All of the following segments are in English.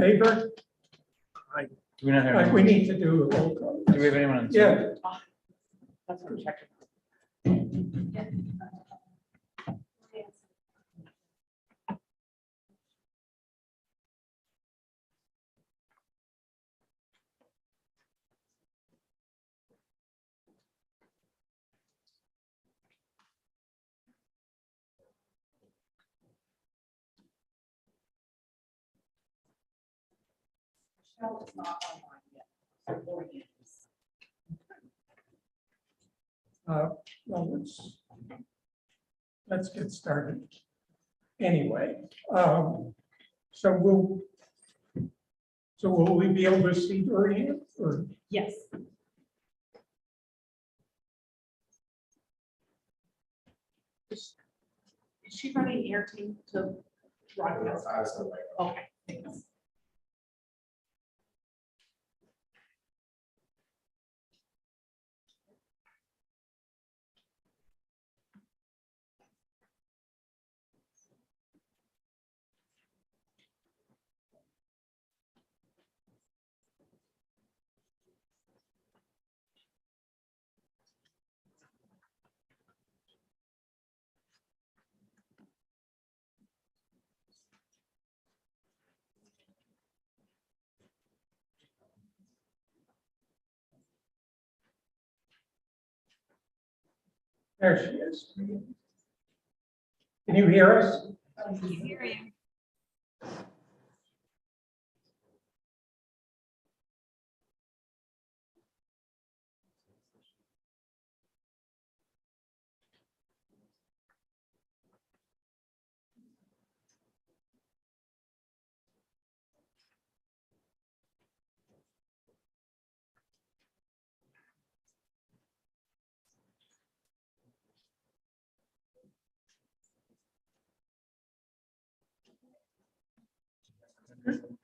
favor? Do we not have? We anyone- need to do a roll call. Do we have anyone on? Zoom? Yeah, That's what I'm checking. Michelle is not online yet. So Lori is. well, let's get started. Anyway, so will we be able to see Dorian or? Yes. Is she running air team to broadcast? Okay, thanks. There she is. Can you hear us?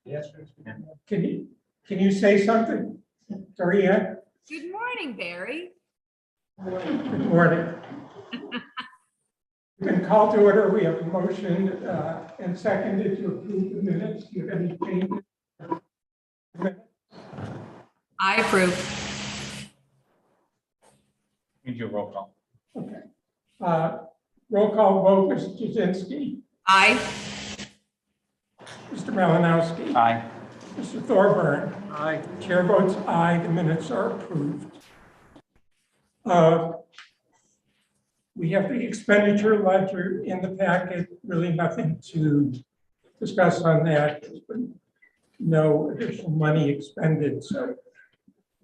Yes. Can you say something? Dorian, Good morning, Barry. good morning. We've been called to order. We have a motion and seconded to approve the minutes. Do you have any changes? I approve. Need your roll call. Okay. Roll call vote, Mr. Jazinski, Aye. Mr. Malinowski, Aye. Mr. Thorburn. Aye. Chair votes aye. The minutes are approved. We have the expenditure ledger in the packet. Really nothing to discuss on that. There's been no additional money expended. So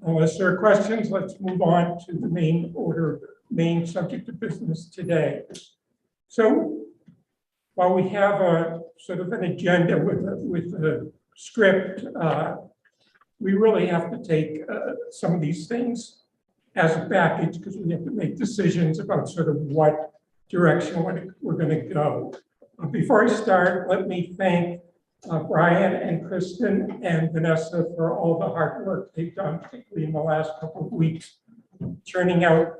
unless there are questions, let's move on to the main subject of business today. So while we have a sort of an agenda with a script, we really have to take some of these things as a package because we have to make decisions about sort of what direction we're going to go. Before I start, let me thank Brian and Kristen and Vanessa for all the hard work they've done, particularly in the last couple of weeks, churning out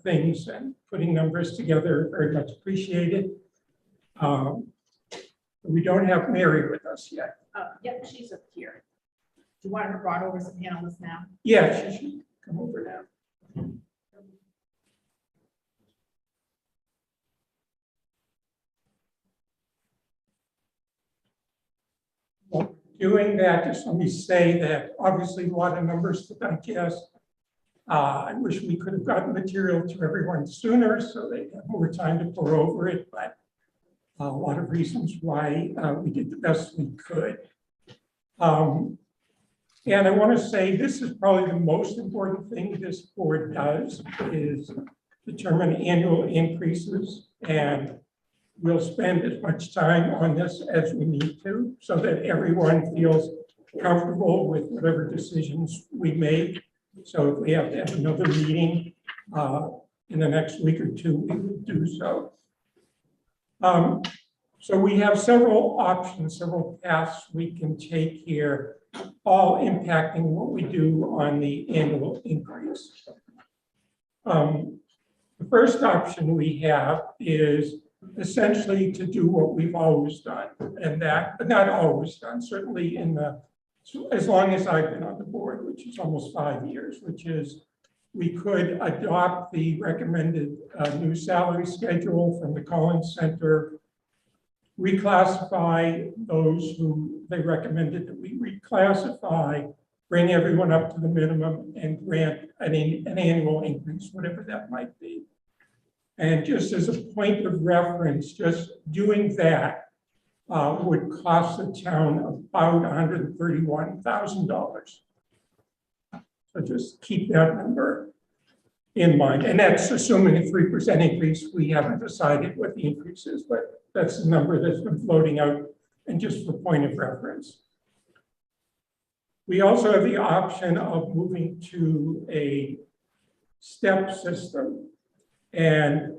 things and putting numbers together. Very much appreciated. We don't have Mary with us yet. Yep, she's up here. Do you want her brought over as a panelist now? Yeah, she should come over now. Well, doing that, just let me say that obviously a lot of numbers to digest. I wish we could have gotten material to everyone sooner so they have more time to pour over it, but a lot of reasons why we did the best we could. And I want to say this is probably the most important thing this board does is determine annual increases, and we'll spend as much time on this as we need to so that everyone feels comfortable with whatever decisions we make. So if we have to have another meeting in the next week or two, we will do so. So we have several options, several paths we can take here, all impacting what we do on the annual increase. The first option we have is essentially to do what we've always done, and that, but not always done, certainly as long as I've been on the board, which is almost 5 years, which is we could adopt the recommended new salary schedule from the Collins Center, reclassify those who they recommended that we reclassify, bring everyone up to the minimum, and grant an annual increase, whatever that might be. And just as a point of reference, just doing that would cost the town about $131,000. So just keep that number in mind. And that's assuming a 3% increase. We haven't decided what the increase is, but that's the number that's been floating out, and just for point of reference. We also have the option of moving to a step system. And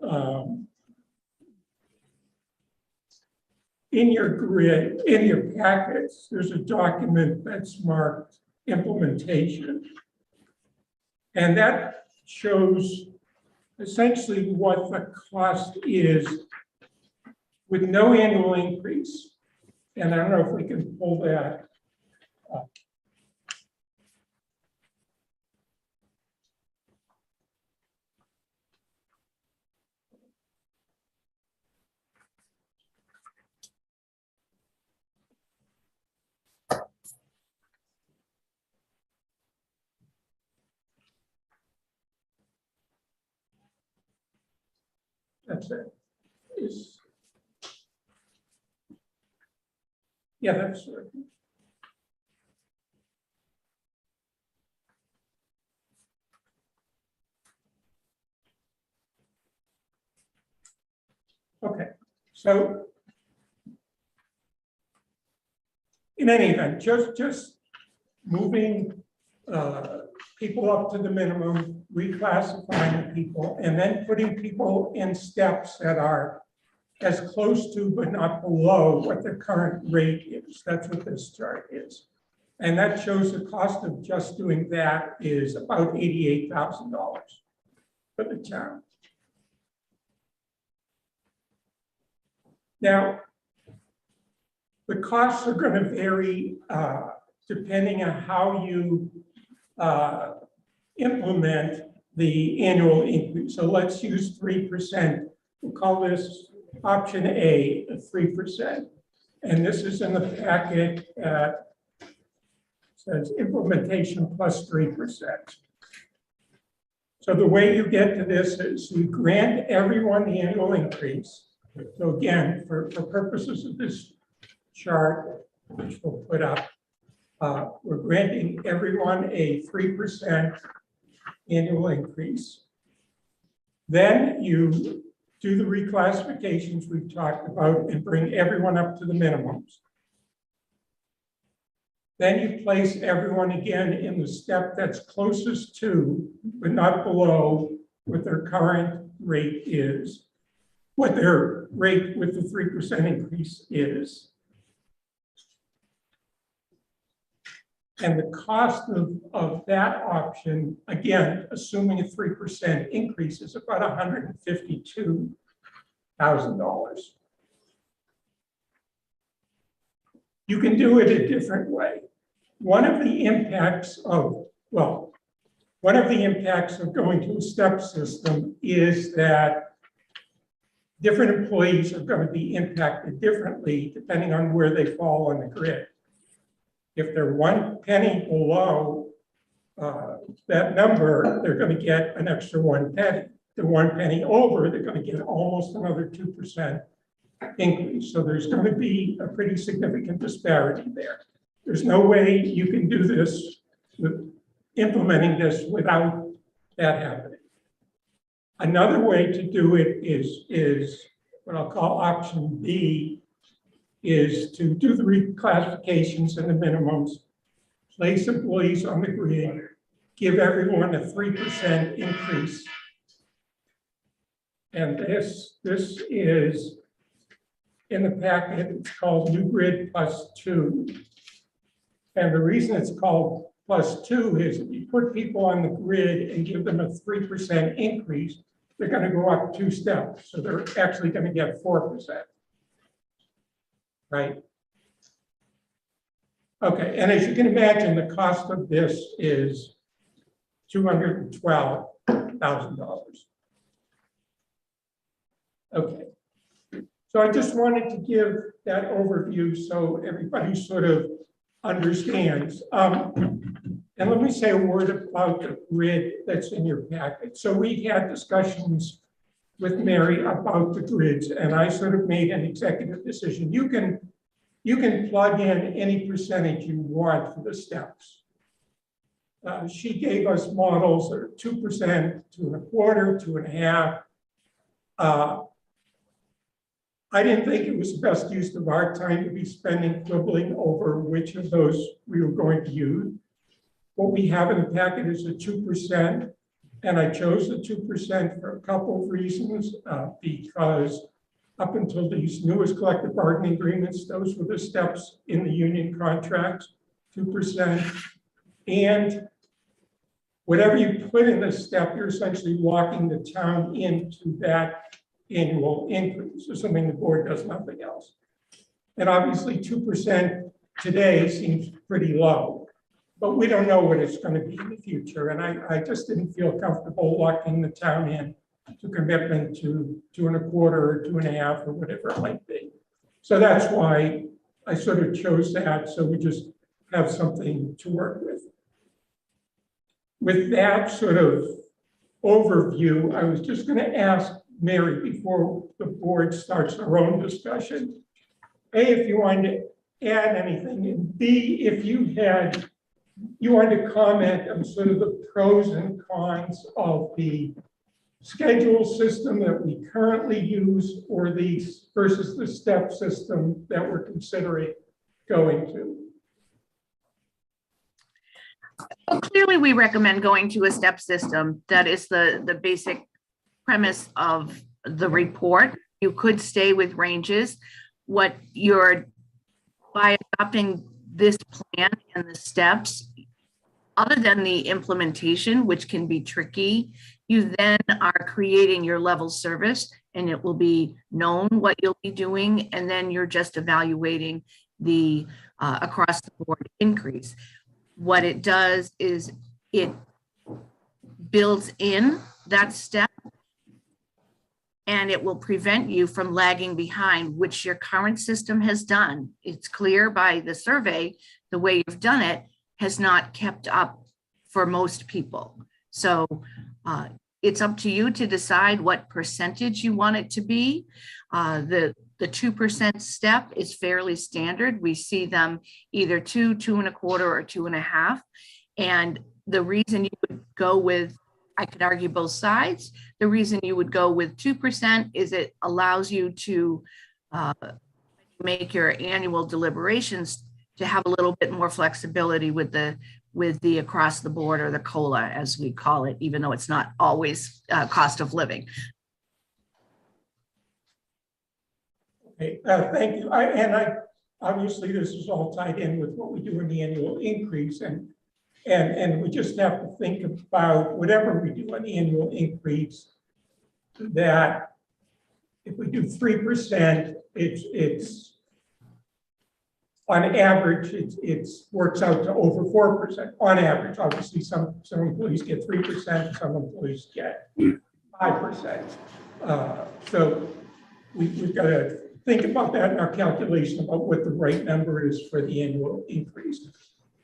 in your grid, in your packets, there's a document that's marked implementation. And that shows essentially what the cost is with no annual increase. And I don't know if we can pull that up. That's it. Yeah, that's right. Okay, so in any event, just moving people up to the minimum, reclassifying people, and then putting people in steps that are as close to but not below what the current rate is. That's what this chart is. And that shows the cost of just doing that is about $88,000 for the town. Now, the costs are going to vary depending on how you implement the annual increase. So let's use 3%. We'll call this option A, 3%. And this is in the packet says implementation plus 3%. So the way you get to this is you grant everyone the annual increase. So again, for purposes of this chart, which we'll put up, we're granting everyone a 3% annual increase. Then you do the reclassifications we've talked about and bring everyone up to the minimums. Then you place everyone again in the step that's closest to, but not below, what their current rate is, what their rate with the 3% increase is. And the cost of that option, again, assuming a 3% increase, is about $152,000. You can do it a different way. One of the impacts of going to a step system is that different employees are going to be impacted differently depending on where they fall on the grid. If they're 1 penny below that number, they're going to get an extra 1 penny. They're 1 penny over, they're going to get almost another 2% increase. So there's going to be a pretty significant disparity there. There's no way you can do this, implementing this without that happening. Another way to do it is what I'll call option B, is to do the reclassifications and the minimums, place employees on the grid, give everyone a 3% increase. And this is in the packet, it's called New Grid Plus 2. And the reason it's called Plus 2 is if you put people on the grid and give them a 3% increase, they're gonna go up 2 steps, so they're actually gonna get 4%. Right? Okay, and as you can imagine, the cost of this is $212,000. Okay. So I just wanted to give that overview so everybody sort of understands. And let me say a word about the grid that's in your packet. So we had discussions with Mary about the grids, and I sort of made an executive decision. You can plug in any percentage you want for the steps. She gave us models that are 2%, 2.25%, 2.5%. I didn't think it was the best use of our time to be spending quibbling over which of those we were going to use. What we have in the packet is a 2%, and I chose the 2% for a couple of reasons, because up until these newest collective bargaining agreements, those were the steps in the union contracts, 2%. And whatever you put in the step, you're essentially locking the town into that annual increase, assuming the board does nothing else. And obviously 2% today seems pretty low, but we don't know what it's going to be in the future. And I just didn't feel comfortable locking the town in to commitment to 2.25% or 2.5% or whatever it might be. So that's why I sort of chose that, so we just have something to work with. With that sort of overview, I was just going to ask Mary, before the board starts their own discussion, A, if you wanted to add anything, and B, if you wanted to comment on sort of the pros and cons of the schedule system that we currently use or these versus the step system that we're considering going to. Well, clearly, we recommend going to a step system. That is the basic premise of the report. You could stay with ranges. By adopting this plan and the steps, other than the implementation, which can be tricky, you then are creating your level service, and it will be known what you'll be doing, and then you're just evaluating the across the board increase. What it does is it builds in that step, and it will prevent you from lagging behind, which your current system has done. It's clear by the survey, the way you've done it has not kept up for most people. So it's up to you to decide what percentage you want it to be. The 2% step is fairly standard. We see them either 2, 2.25, or 2.5. And the reason you would go with, I could argue both sides. The reason you would go with 2% is it allows you to make your annual deliberations to have a little bit more flexibility with the across the board, or the COLA as we call it, even though it's not always cost of living. Okay, thank you. Obviously this is all tied in with what we do in the annual increase, and we just have to think about whatever we do on the annual increase, that if we do 3%, it's on average, it works out to over 4% on average. Obviously, some employees get 3%, some employees get 5%. So we've got to think about that in our calculation about what the right number is for the annual increase.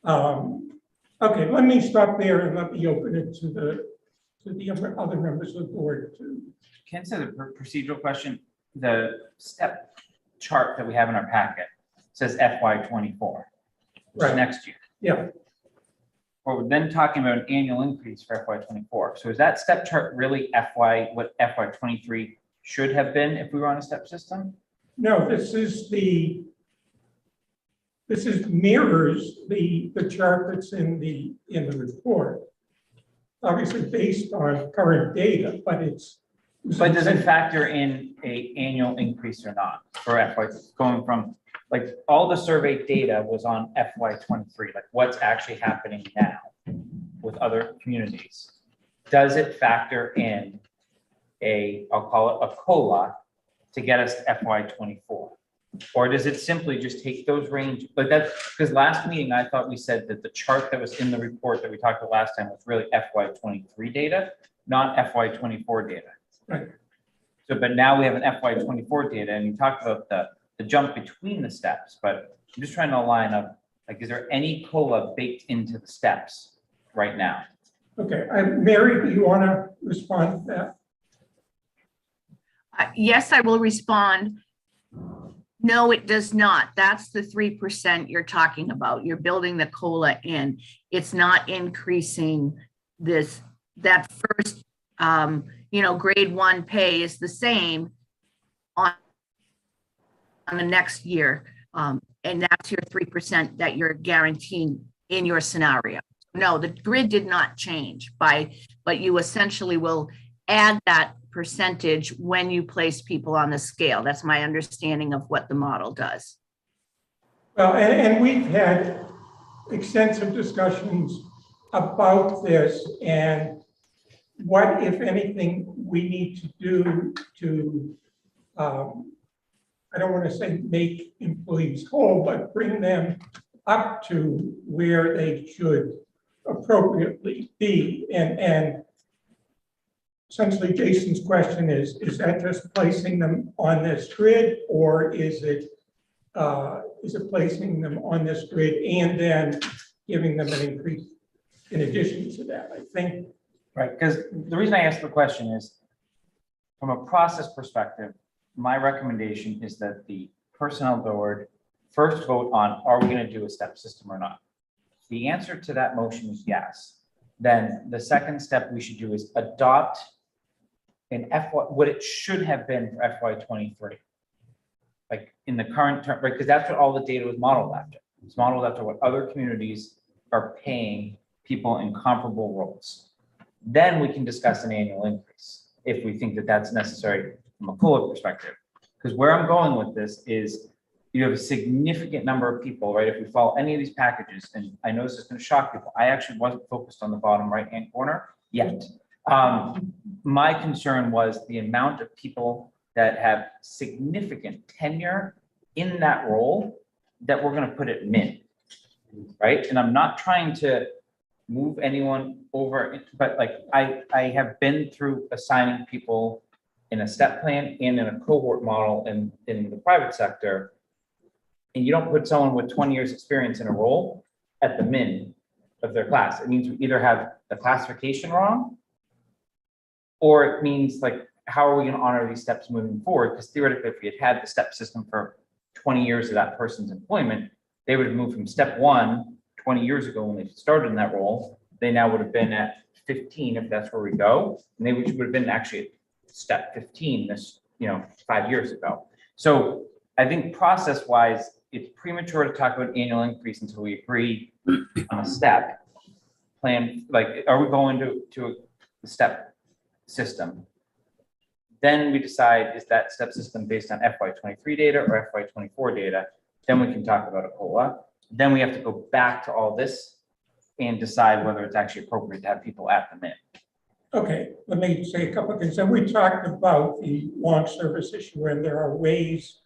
Okay, let me stop there and let me open it to the other members of the board too. Can I answer the procedural question? The step chart that we have in our packet says FY24, Right. Next year. Yeah. Well, we're then talking about an annual increase for FY24. So is that step chart really what FY23 should have been if we were on a step system? No, this mirrors the chart that's in the report. Obviously based on current data, but But does it factor in a annual increase or not for FY, going from, like, all the survey data was on FY23, like what's actually happening now with other communities? Does it factor in I'll call it a COLA to get us to FY '24? Or does it simply just take those range, but that's, because last meeting, I thought we said that the chart that was in the report that we talked about last time was really FY '23 data, not FY '24 data. Right. So, but now we have an FY '24 data, and you talked about the jump between the steps, but I'm just trying to align up, like, is there any COLA baked into the steps right now? Okay, Mary, do you want to respond to that? Yes, I will respond. No, it does not. That's the 3% you're talking about. You're building the COLA in. It's not increasing that first, grade 1 pay is the same on the next year. And that's your 3% that you're guaranteeing in your scenario. No, the grid did not change but you essentially will add that percentage when you place people on the scale. That's my understanding of what the model does. Well, and we've had extensive discussions about this and what, if anything, we need to do to, I don't want to say make employees whole, but bring them up to where they should appropriately be. And essentially, Jason's question is that just placing them on this grid, or is it placing them on this grid and then giving them an increase in addition to that? I think. Right, because the reason I asked the question is, from a process perspective, my recommendation is that the personnel board first vote on, are we going to do a step system or not? If the answer to that motion is yes, then the second step we should do is adopt in what it should have been for FY '23. Like in the current term, right? Because that's what all the data was modeled after. It's modeled after what other communities are paying people in comparable roles. Then we can discuss an annual increase if we think that that's necessary from a COLA perspective. Because where I'm going with this is you have a significant number of people, right? If we follow any of these packages, and I know this is going to shock people, I actually wasn't focused on the bottom right-hand corner yet. My concern was the amount of people that have significant tenure in that role that we're going to put at min, right? And I'm not trying to move anyone over, but like I have been through assigning people in a step plan and in a cohort model in the private sector. And you don't put someone with 20 years experience in a role at the min of their class. It means we either have the classification wrong, or it means like, how are we going to honor these steps moving forward? Because theoretically, if we had had the step system for 20 years of that person's employment, they would have moved from step 1 20 years ago when they started in that role. They now would have been at 15 if that's where we go, and they would have been actually at step 15 this 5 years ago. So I think process-wise, it's premature to talk about annual increase until we agree on a step plan. Like, are we going to a step system? Then we decide, is that step system based on FY '23 data or FY '24 data? Then we can talk about a COLA. Then we have to go back to all this and decide whether it's actually appropriate to have people at the min. Okay, let me say a couple of things. And we talked about the long service issue, and there are ways,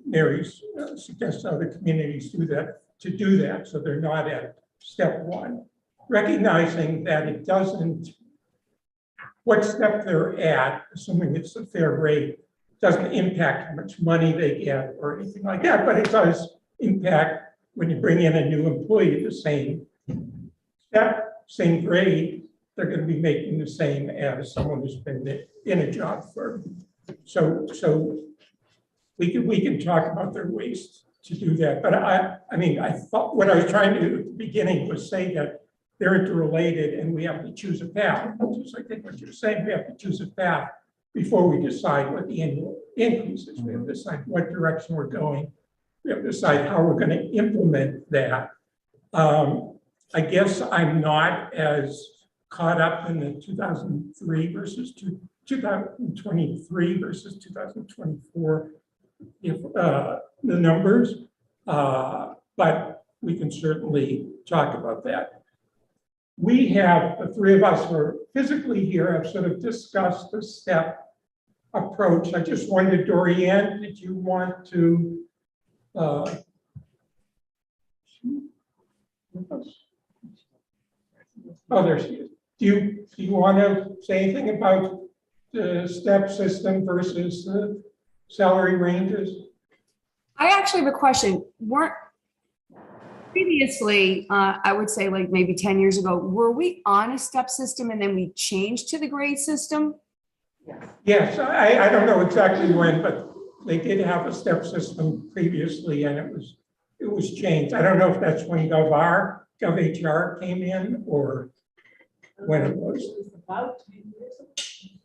Mary's suggests other communities do that, so they're not at step 1. Recognizing that it doesn't, what step they're at, assuming it's a fair rate, doesn't impact how much money they get or anything like that, but it does impact when you bring in a new employee, the same step, same grade, they're going to be making the same as someone who's been in a job for. So we can talk about their ways to do that. But I mean, I thought what I was trying to do at the beginning was say that they're interrelated and we have to choose a path. Just I think what you're saying, we have to choose a path before we decide what the annual increase is. We have to decide what direction we're going. We have to decide how we're going to implement that. I guess I'm not as caught up in the 2003 versus 2023 versus 2024, if the numbers, but we can certainly talk about that. we have, the three of us who are physically here have sort of discussed the step approach. I just wondered, Dorianne, did you want to oh, there she is. Do you want to say anything about the step system versus the salary ranges? I actually have a question. Weren't previously, I would say like maybe 10 years ago, were we on a step system and then we changed to the grade system? Yes, I don't know exactly when, but they did have a step system previously and it was changed. I don't know if that's when GovHR came in or when it was.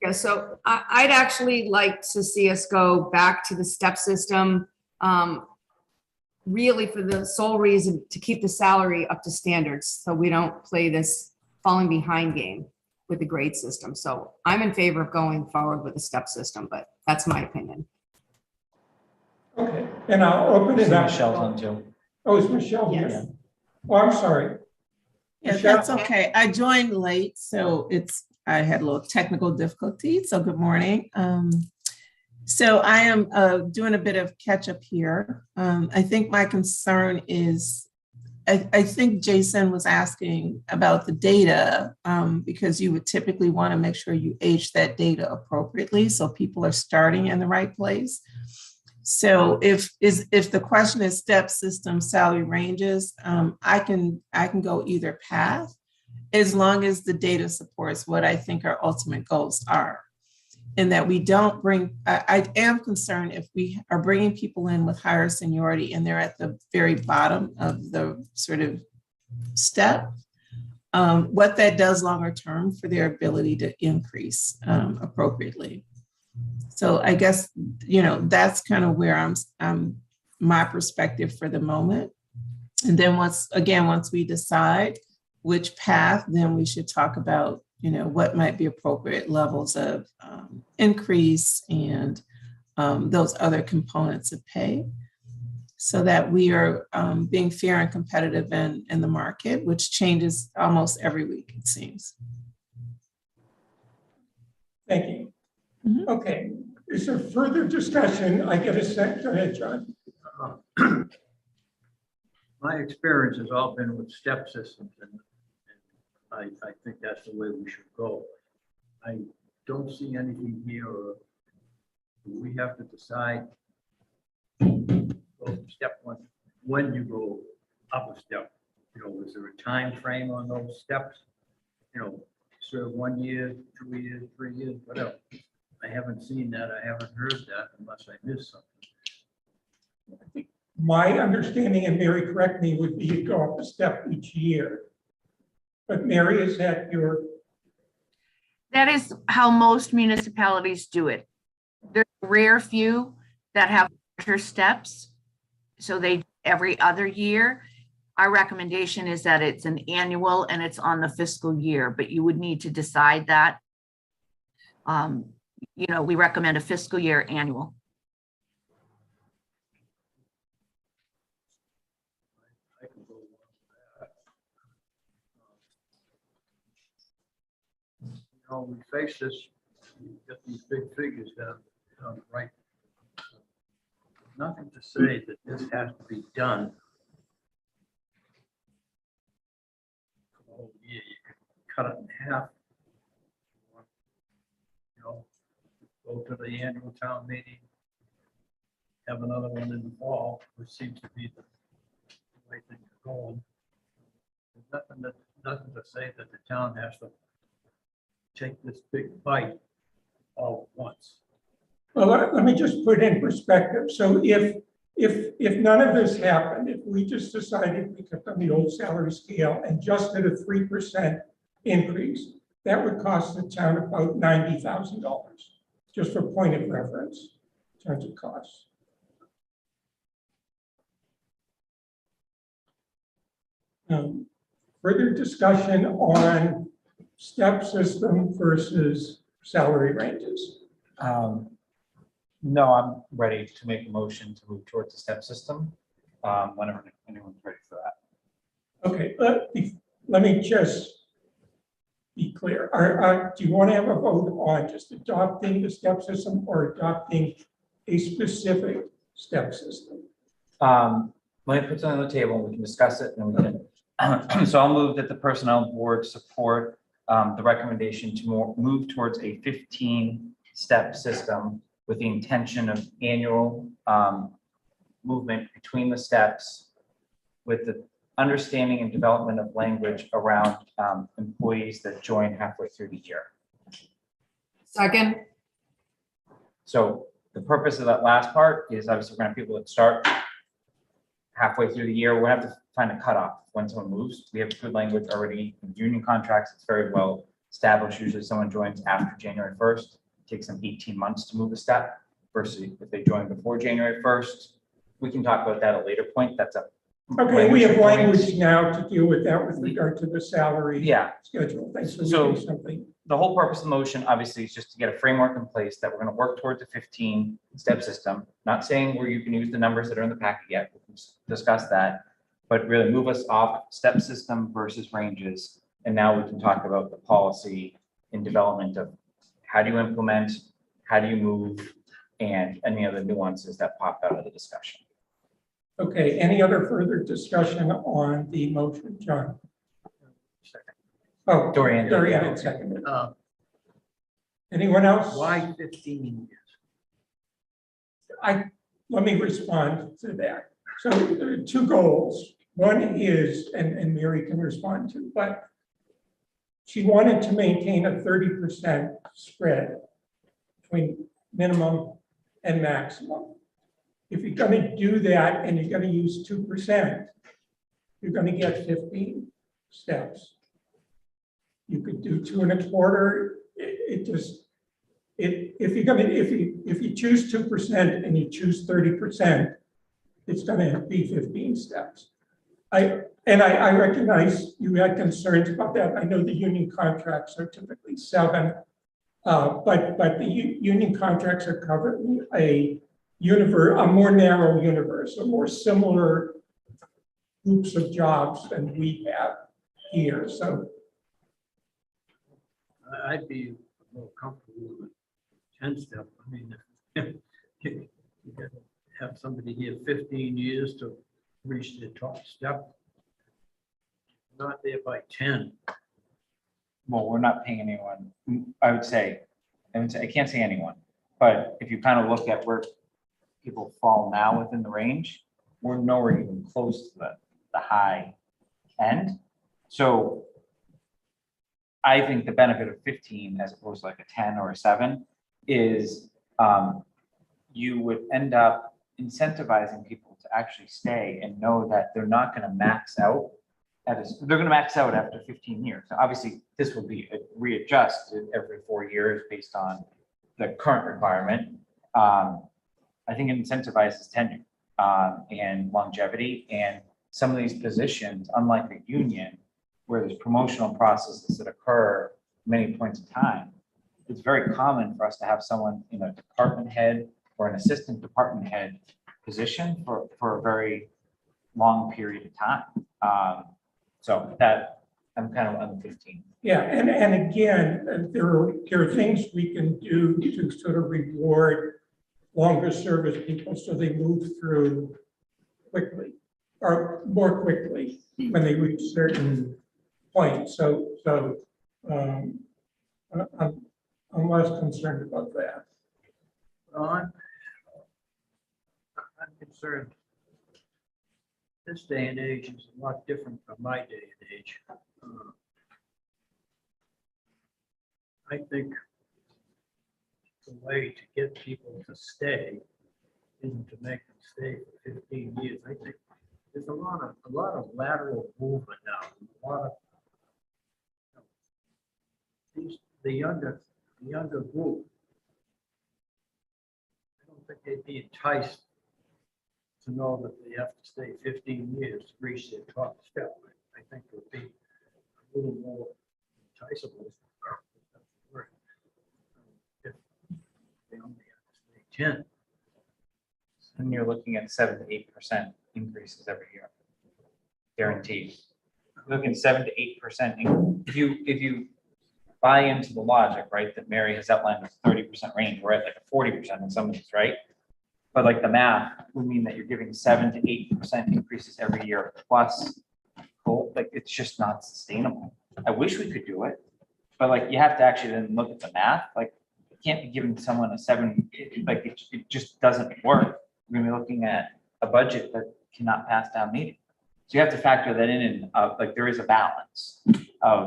Yeah, so I'd actually like to see us go back to the step system, really for the sole reason to keep the salary up to standards, so we don't play this falling behind game with the grade system. So I'm in favor of going forward with the step system, but that's my opinion. Okay, and I'll open it up. Michelle's on too. Oh, is Michelle here? Yes. Oh, I'm sorry. Yeah, Michelle? that's okay. I joined late, so I had a little technical difficulty. So good morning. So I am doing a bit of catch up here. I think my concern is, I think Jason was asking about the data because you would typically want to make sure you age that data appropriately so people are starting in the right place. So if the question is step system salary ranges, I can go either path as long as the data supports what I think our ultimate goals are. And that we don't bring, I am concerned if we are bringing people in with higher seniority and they're at the very bottom of the sort of step, what that does longer term for their ability to increase appropriately. So I guess, that's kind of where I'm my perspective for the moment. And then once we decide which path, then we should talk about, what might be appropriate levels of increase and those other components of pay so that we are being fair and competitive in the market, which changes almost every week, it seems. Thank you. Mhm. Okay, is there further discussion? I get a second. Go ahead, John. My experience has all been with step systems, and I think that's the way we should go. I don't see anything here. We have to decide go from step one when you go up a step. Is there a time frame on those steps? Serve 1 year, 2 years, 3 years, whatever. I haven't seen that. I haven't heard that unless I missed something. My understanding, and Mary, correct me, would be you go up a step each year. But Mary, is that your? That is how most municipalities do it. There's a rare few that have larger steps. So they every other year. Our recommendation is that it's an annual and it's on the fiscal year, but you would need to decide that. We recommend a fiscal year annual. I can go along with that. We face this, we get these big figures down right. Nothing to say that this has to be done for the whole year. You could cut it in half. Go to the annual town meeting, have another one in the fall, which seems to be the way things are going. There's nothing to say that the town has to take this big bite all at once. Well, let me just put it in perspective. So if none of this happened, if we just decided we kept on the old salary scale and just did a 3% increase, that would cost the town about $90,000, just for point of reference in terms of costs. Further discussion on step system versus salary ranges. No, I'm ready to make a motion to move towards the step system, whenever anyone's ready for that. Okay, let me just clear. Do you want to have a vote on just adopting the step system or adopting a specific step system? Let me put something on the table, and we can discuss it, and we can. So I'll move that the personnel board support the recommendation to move towards a 15-step system with the intention of annual movement between the steps with the understanding and development of language around employees that join halfway through the year. Second, So the purpose of that last part is obviously we're gonna have people that start halfway through the year. We'll have to find a cutoff when someone moves. We have good language already in union contracts. It's very well established. Usually someone joins after January 1st. It takes them 18 months to move a step versus if they join before January 1st. We can talk about that at a later point. That's a Okay, we have requirement. language now to deal with that with regard to the salary Yeah, schedule. Thanks for So- saying something. the whole purpose of the motion, obviously, is just to get a framework in place that we're gonna work towards a 15-step system. Not saying where you can use the numbers that are in the packet yet, we can discuss that, but really move us off step system versus ranges. And now we can talk about the policy and development of how do you implement, how do you move, and any other nuances that pop out of the discussion. Okay, any other further discussion on the motion, John? Oh, Dorian. Dorian had seconded. Anyone else? Why 15 years? Let me respond to that. So there are two goals. One is, and Mary can respond to, but she wanted to maintain a 30% spread between minimum and maximum. If you're gonna do that and you're gonna use 2%, you're gonna get 15 steps. You could do 2 1/4. If you choose 2% and you choose 30%, it's gonna be 15 steps. I recognize you had concerns about that. I know the union contracts are typically 7, but the union contracts are covering a more narrow universe, a more similar groups of jobs than we have here. So I'd be more comfortable with 10 step. I mean, you gotta have somebody here 15 years to reach the top step. Not there by 10. Well, we're not paying anyone, I say, I can't say anyone, but if you kind of look at where people fall now within the range, we're nowhere even close to the high end. So I think the benefit of 15 as opposed to like a 10 or a 7 is you would end up incentivizing people to actually stay and know that they're not going to max out. They're going to max out after 15 years. Now, obviously, this will be readjusted every 4 years based on the current requirement. I think it incentivizes tenure and longevity. And some of these positions, unlike the union, where there's promotional processes that occur many points in time, it's very common for us to have someone in a department head or an assistant department head position for a very long period of time. So that I'm kind of on 15. yeah, and again, there are things we can do to sort of reward longer service people so they move through quickly or more quickly when they reach certain points. So I'm less concerned about that. I'm concerned. This day and age is a lot different from my day and age. I think the way to get people to stay isn't to make them stay for 15 years. I think there's a lot of lateral movement now. A lot of the younger group. I don't think they'd be enticed to know that they have to stay 15 years to reach their top step. I think it would be a little more enticable if they only have to stay 10. And you're looking at 7 to 8% increases every year, guaranteed. Looking at 7 to 8%. If you buy into the logic, right, that Mary has outlined as 30% range, we're at like a 40% in some of these, right? But like the math would mean that you're giving 7 to 8% increases every year plus, like, it's just not sustainable. I wish we could do it, but like, you have to actually then look at the math, like, you can't be giving someone a 7, like, it just doesn't work. We're gonna be looking at a budget that cannot pass down meeting. So you have to factor that in, and like, there is a balance of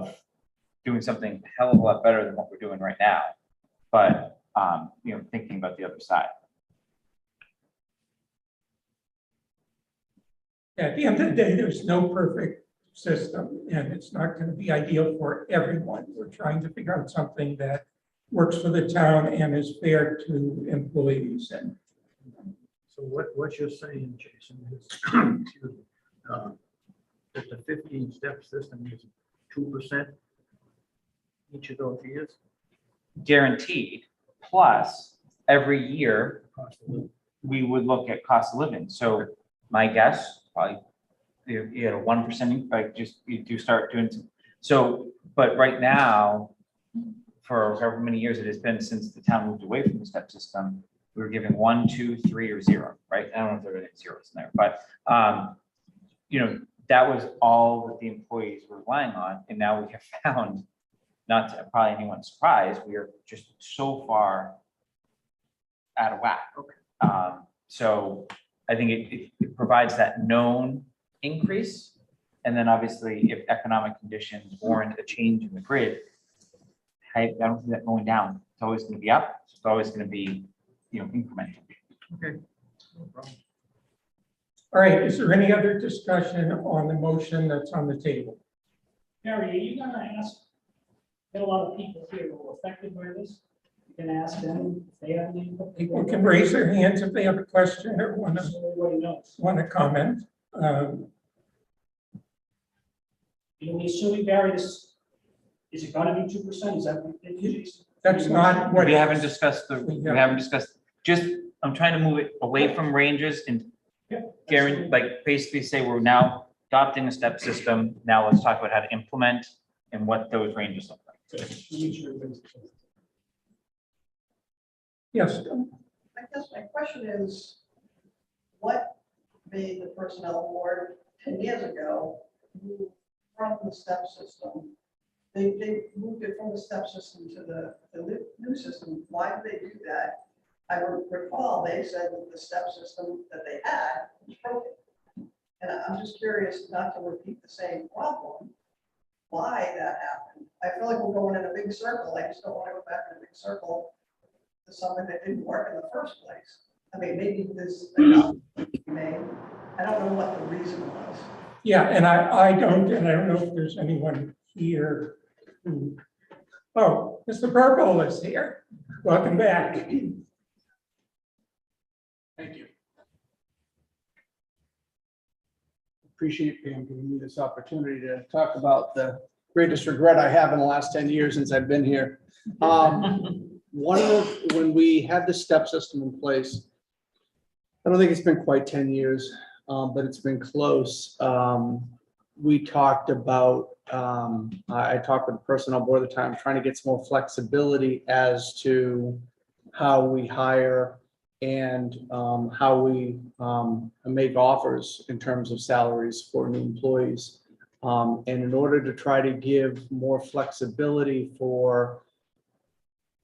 doing something a hell of a lot better than what we're doing right now, but you know, thinking about the other side. At the end of the day, there's no perfect system, and it's not going to be ideal for everyone. We're trying to figure out something that works for the town and is fair to employees. And So what you're saying, Jason, is excuse me, that the 15-step system is 2% each of those years? Guaranteed, plus every year Cost of living. we would look at cost of living. So my guess, probably, you had a 1%, like, just, you do start doing some. So, but right now, for however many years it has been since the town moved away from the step system, we were giving 1, 2, 3, or 0, right? I don't know if there are any zeros in there, but, you know, that was all that the employees were relying on. And now we have found, not to probably anyone's surprise, we are just so far out of whack. Okay. So I think it provides that known increase. And then obviously, if economic conditions warrant a change in the grid, I don't see that going down. It's always going to be up. It's always going to be, you know, incremental. Okay. No problem. all right, is there any other discussion on the motion that's on the table? Harry, are you gonna ask, get a lot of people here who are affected by this? You can ask them if they have any input. People can raise their hands if they have a question or want So everybody knows. to comment. You know, we assuming, Barry, this, is it gonna be 2%? Is that what it is? That's not what. We haven't discussed we Yeah. haven't discussed, just, I'm trying to move it away from ranges and Yeah, guarantee, like, basically say we're now adopting a step system. Now let's talk about how to implement and what those ranges look like. Yes, I guess my question is, what made the personnel board 10 years ago move from the step system? They moved it from the step system to the new system. Why did they do that? I recall they said that the step system that they had was broken. And I'm just curious, not to repeat the same problem, why that happened. I feel like we're going in a big circle. I just don't want to go back in a big circle to something that didn't work in the first place. I mean, maybe this, I don't know what the reason was. yeah, and I don't know if there's anyone here who, oh, Mr. Purple is here. Welcome back. Thank you. Appreciate Pam giving me this opportunity to talk about the greatest regret I have in the last 10 years since I've been here. When we had the step system in place, I don't think it's been quite 10 years, but it's been close. We talked about, I talked with the personnel board at the time, trying to get some more flexibility as to how we hire and how we make offers in terms of salaries for new employees. And in order to try to give more flexibility for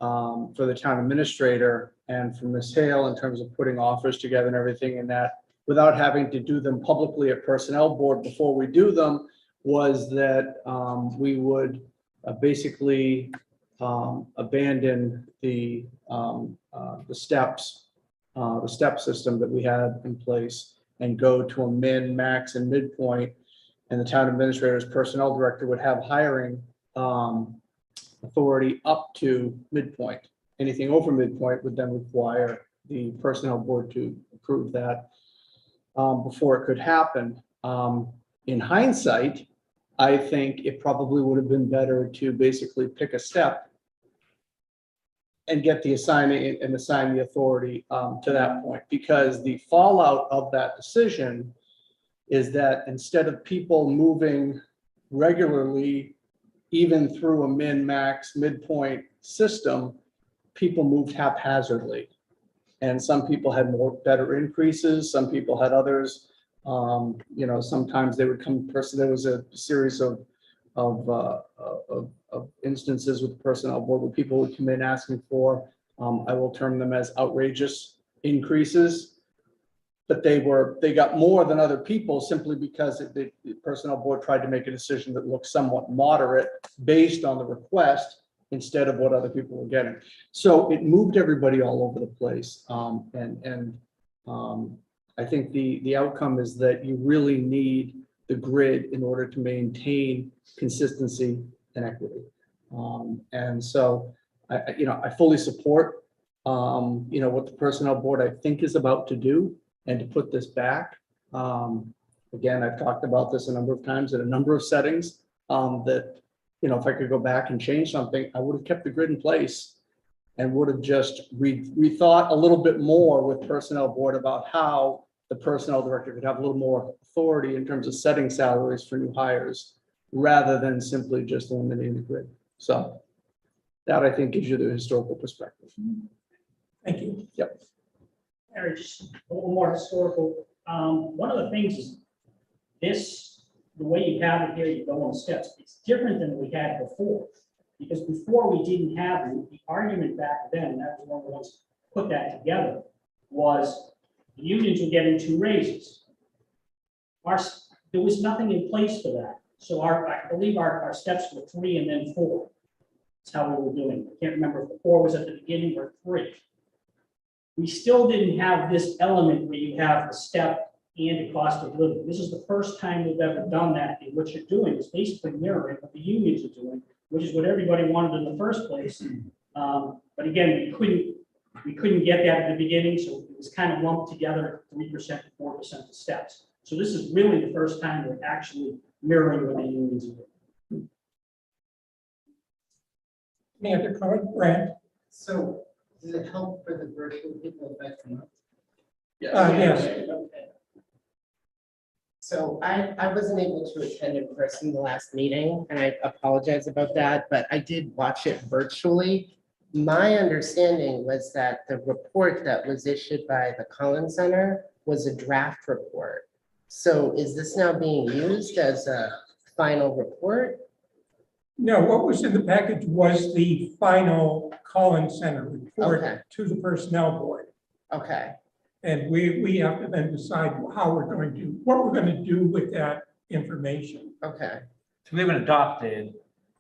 the town administrator and for Ms. Hale in terms of putting offers together and everything, and that without having to do them publicly at personnel board before we do them, was that we would basically abandon the steps, the step system that we had in place, and go to a min, max, and midpoint. And the town administrator's personnel director would have hiring authority up to midpoint. Anything over midpoint would then require the personnel board to approve that before it could happen. In hindsight, I think it probably would have been better to basically pick a step and get the assignment and assign the authority to that point, because the fallout of that decision is that instead of people moving regularly even through a min-max midpoint system, people moved haphazardly. And some people had better increases, some people had others. Sometimes they would come there was a series of instances with the personnel board where people would come in asking for, I will term them as outrageous increases. But they got more than other people simply because the personnel board tried to make a decision that looked somewhat moderate based on the request instead of what other people were getting. So it moved everybody all over the place. I think the outcome is that you really need the grid in order to maintain consistency and equity. And so I fully support what the personnel board I think is about to do and to put this back. Again, I've talked about this a number of times in a number of settings, that, if I could go back and change something, I would have kept the grid in place and would have just rethought a little bit more with personnel board about how the personnel director could have a little more authority in terms of setting salaries for new hires, rather than simply just eliminating the grid. So that, I think, gives you the historical perspective. Thank you. Yep. Harry, just a little more historical. One of the things is the way you have it here, you go on the steps. It's different than we had before. Because before we didn't have the argument back then, and that was one of the ones who put that together, was the unions were getting 2 raises. There was nothing in place for that. So I believe our steps were 3 and then 4. That's how we were doing. I can't remember if the 4 was at the beginning or 3. We still didn't have this element where you have the step and the cost of living. This is the first time we've ever done that, and what you're doing is basically mirroring what the unions are doing, which is what everybody wanted in the first place. But again, we couldn't get that at the beginning, so it was kind of lumped together, 3% to 4% of steps. So this is really the first time we're actually mirroring what the unions are doing. Any other comment, Brad? So does it help for the virtual people if I come up? Yes. Okay. So I wasn't able to attend in person the last meeting, and I apologize about that, but I did watch it virtually. My understanding was that the report that was issued by the Collins Center was a draft report. So is this now being used as a final report? No, what was in the package was the final Collins Center report Okay. to the personnel board. Okay, And we have to then decide what we're going to do with that information. okay, So we haven't adopted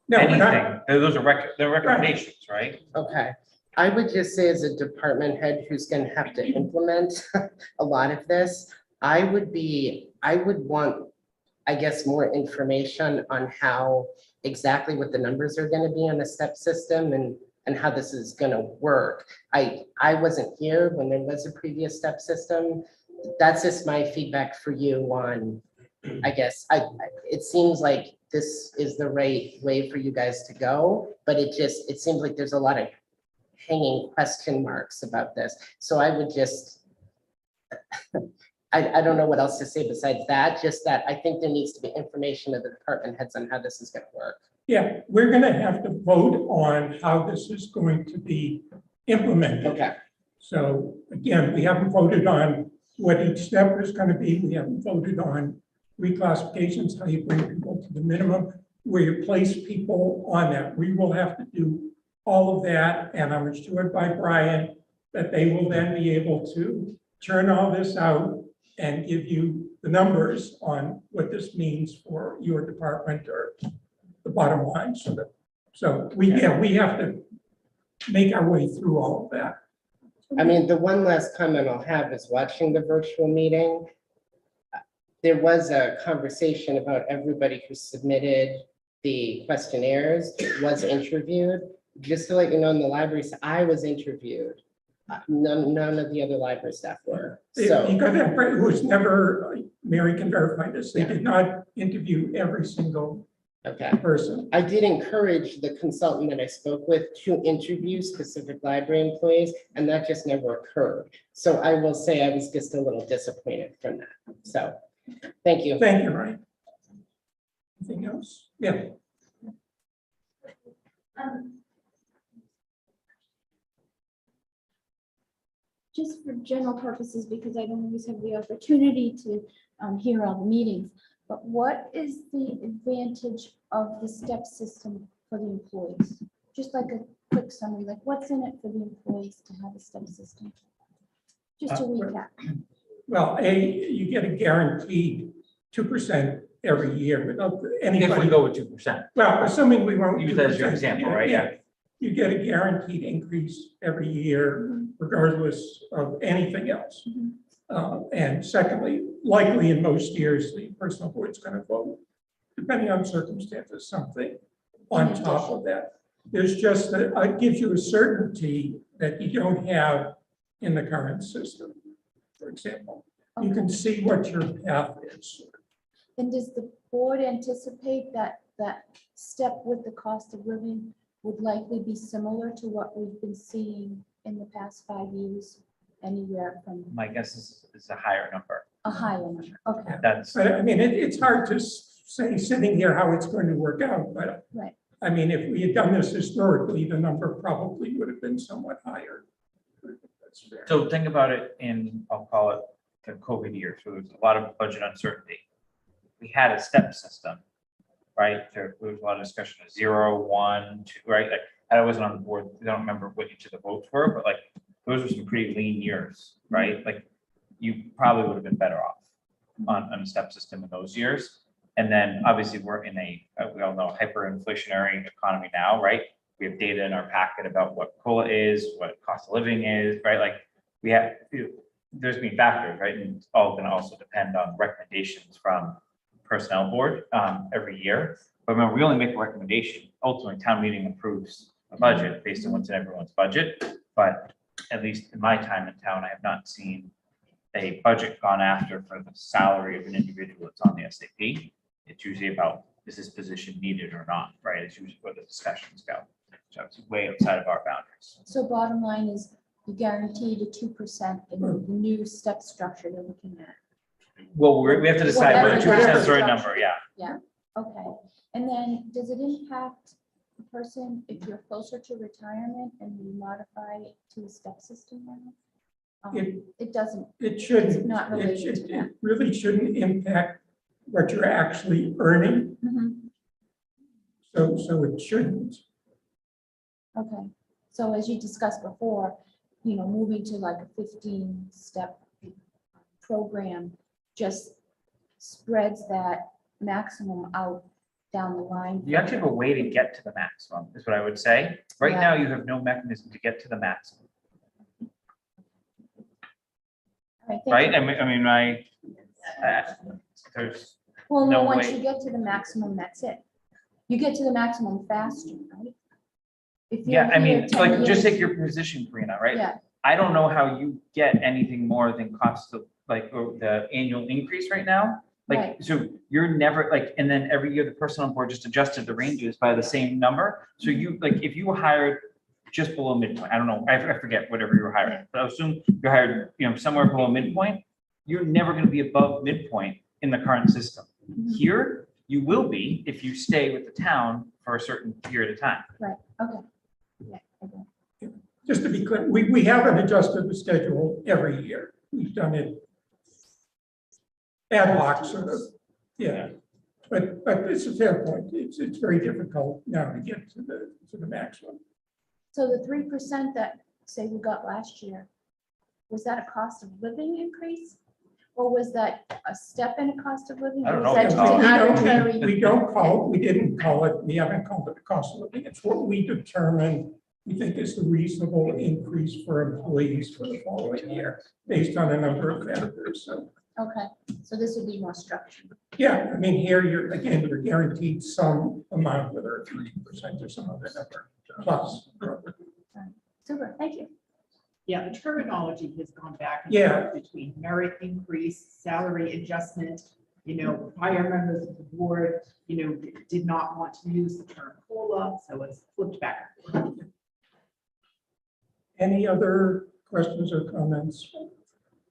No, we're not, anything. Those are they're recommendations, right? okay. I would just say, as a department head who's gonna have to implement a lot of this, I would want, I guess, more information on how exactly what the numbers are gonna be on the step system and how this is gonna work. I wasn't here when there was a previous step system. That's just my feedback for you on, I guess, it seems like this is the right way for you guys to go, but it seems like there's a lot of hanging question marks about this. So I would just, I don't know what else to say besides that, just that I think there needs to be information of the department heads on how this is gonna work. yeah, we're going to have to vote on how this is going to be implemented. Okay, So again, we haven't voted on what each step is going to be. We haven't voted on reclassifications, how you bring people to the minimum, where you place people on that. We will have to do all of that, and I'm assured by Brian that they will then be able to turn all this out and give you the numbers on what this means for your department or the bottom line. So we have to make our way through all of that. I mean, the one last comment I'll have is watching the virtual meeting. There was a conversation about everybody who submitted the questionnaires was interviewed. Just to let you know, in the library, I was interviewed. None of the other library staff were. So, You got that, who was never, Mary can verify this, they did not interview every single okay. person. I did encourage the consultant that I spoke with to interview specific library employees, and that just never occurred. So I will say I was just a little disappointed from that. So, thank you. Thank you, Ryan. Anything else? Yeah. Just for general purposes, because I don't always have the opportunity to hear all the meetings, but what is the advantage of the step system for the employees? Just like a quick summary, like what's in it for the employees to have a step system? Just to recap. Well, you get a guaranteed 2% every year without If we anybody. go with 2%, Well, assuming we won't. use that as your 2%, example, right? Yeah. You get a guaranteed increase every year regardless of anything else. And secondly, likely in most years, the personal board's going to vote, depending on circumstances, something on top of that. There's just that it gives you a certainty that you don't have in the current system. For example, you can see what your path is. And does the board anticipate that that step with the cost of living would likely be similar to what we've been seeing in the past 5 years? Anywhere from My guess is a higher number. a higher number? Okay, That's, But I mean, it's hard to say sitting here how it's going to work out, but right. I mean, if we had done this historically, the number probably would have been somewhat higher. That's fair. so think about it in, I'll call it the COVID years, where there's a lot of budget uncertainty. We had a step system, right? There was a lot of discussion of 0, 1, 2, right? Like, I wasn't on the board, I don't remember what each of the votes were, but like, those were some pretty lean years, right? Like, you probably would have been better off on a step system in those years. And then obviously we're in we all know, hyperinflationary economy now, right? We have data in our packet about what COLA is, what cost of living is, right? Like, we have, there's been factors, right? And it's all going to also depend on recommendations from personnel board every year. But remember, we only make a recommendation. Ultimately, town meeting approves a budget based on what's in everyone's budget. But at least in my time in town, I have not seen a budget gone after for the salary of an individual that's on the SAP. It's usually about, is this position needed or not, right? It's usually where the discussions go. So it's way outside of our boundaries. So bottom line is you guaranteed a 2% in the new step structure you're looking at. Well, we have to decide whether 2% is the right Whatever. number, yeah. Yeah, okay. And then does it impact the person if you're closer to retirement and you modify it to a step system now? It doesn't, It shouldn't. It's not related to that. It really shouldn't impact what you're actually earning. So it shouldn't. okay. So as you discussed before, you know, moving to like a 15-step program just spreads that maximum out down the line. You actually have a way to get to the maximum, is what I would say. Right Yeah. now, you have no mechanism to get to the maximum, All thank right? you. There's, Well, no, no once way. you get to the maximum, that's it. You get to the maximum faster, right? If you're yeah, I here mean, 10 like, just years- take your position, Karina, right? Yeah, I don't know how you get anything more than cost of, like, or the annual increase right now. Like, Right. so you're never like, and then every year the personnel board just adjusted the ranges by the same number. So you, like, if you were hired just below midpoint, I don't know, I forget whatever you were hired, at, but I assume you're hired, you know, somewhere below midpoint, you're never going to be above midpoint in the current system. Here, you will be if you stay with the town for a certain period of time. right, okay. Yeah, okay. Just to be clear, we haven't adjusted the schedule every year. We've done it ad hoc sort of, yeah. But it's a fair point. It's very difficult now to get to the maximum. So the 3% that, say, we got last year, was that a cost of living increase? Or was that a step in a cost of living? I don't Or know was what that to just call an it. arbitrary? We didn't call it, we haven't called it the cost of living. It's what we determine we think is the reasonable increase for employees for the following year based on a number of factors. So, Okay, so this would be more structured. yeah, I mean, here you're guaranteed some amount, whether 3% or some other number plus. Super, thank you. Yeah, the terminology has gone back and Yeah. forth between merit increase, salary adjustment. You know, prior members of the board, you know, did not want to use the term COLA, so it's flipped back and forth. Any other questions or comments?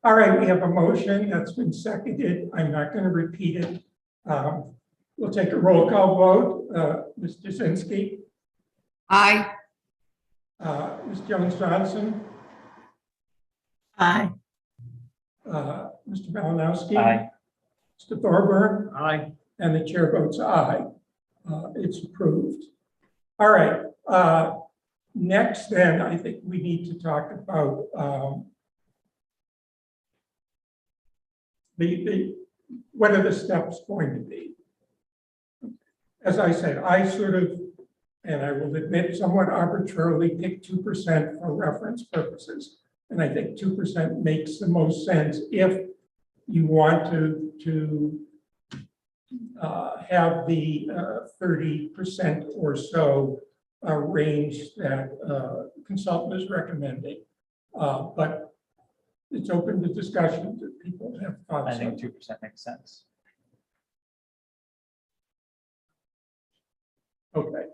All right, we have a motion that's been seconded. I'm not going to repeat it. We'll take a roll call vote. Ms. Jasinski, Aye. Ms. Jones Johnson, Aye. Mr. Malinowski. Aye. Mr. Thorburn, Aye. and the chair votes aye. It's approved. All right, next then, I think we need to talk about what are the steps going to be? As I said, I sort of, and I will admit somewhat arbitrarily, pick 2% for reference purposes. And I think 2% makes the most sense if you want to have the 30% or so range that consultant is recommending. But it's open to discussion that people have I thoughts think on. 2% makes sense. Okay.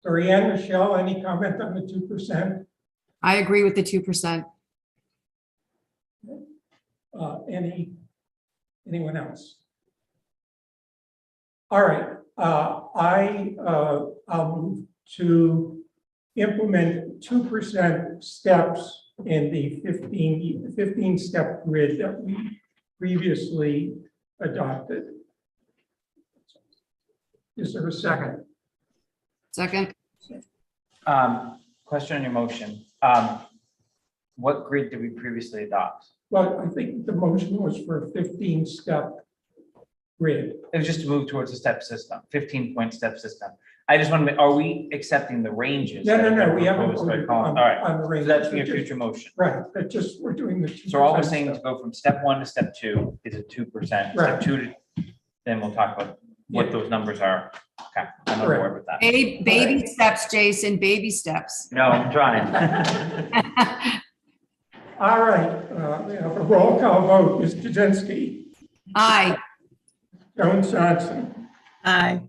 Dorianne, Michelle, any comment on the 2%? I agree with the 2%. Anyone else? All right, I'll move to implement 2% steps in the 15-step grid that we previously adopted. Is there a second? Second. Question on your motion. What grid did we previously adopt? Well, I think the motion was for a 15-step grid. It was just to move towards a step system, 15-point step system. I just want to, are we accepting the ranges? No, that have no, been we haven't proposed by voted Colin? on All right, the so range. that's your future motion. Right, but just, we're doing the 2%. So all we're saying to go from step 1 to step 2 is a 2%. Right. Step 2 to, then we'll talk about what Yeah. those numbers are. Okay, I'm on Correct. board with that. Baby steps, Jason, baby steps. No, I'm trying. All right, we have a roll call vote. Ms. Jazinski, Aye. Jones Johnson, Aye.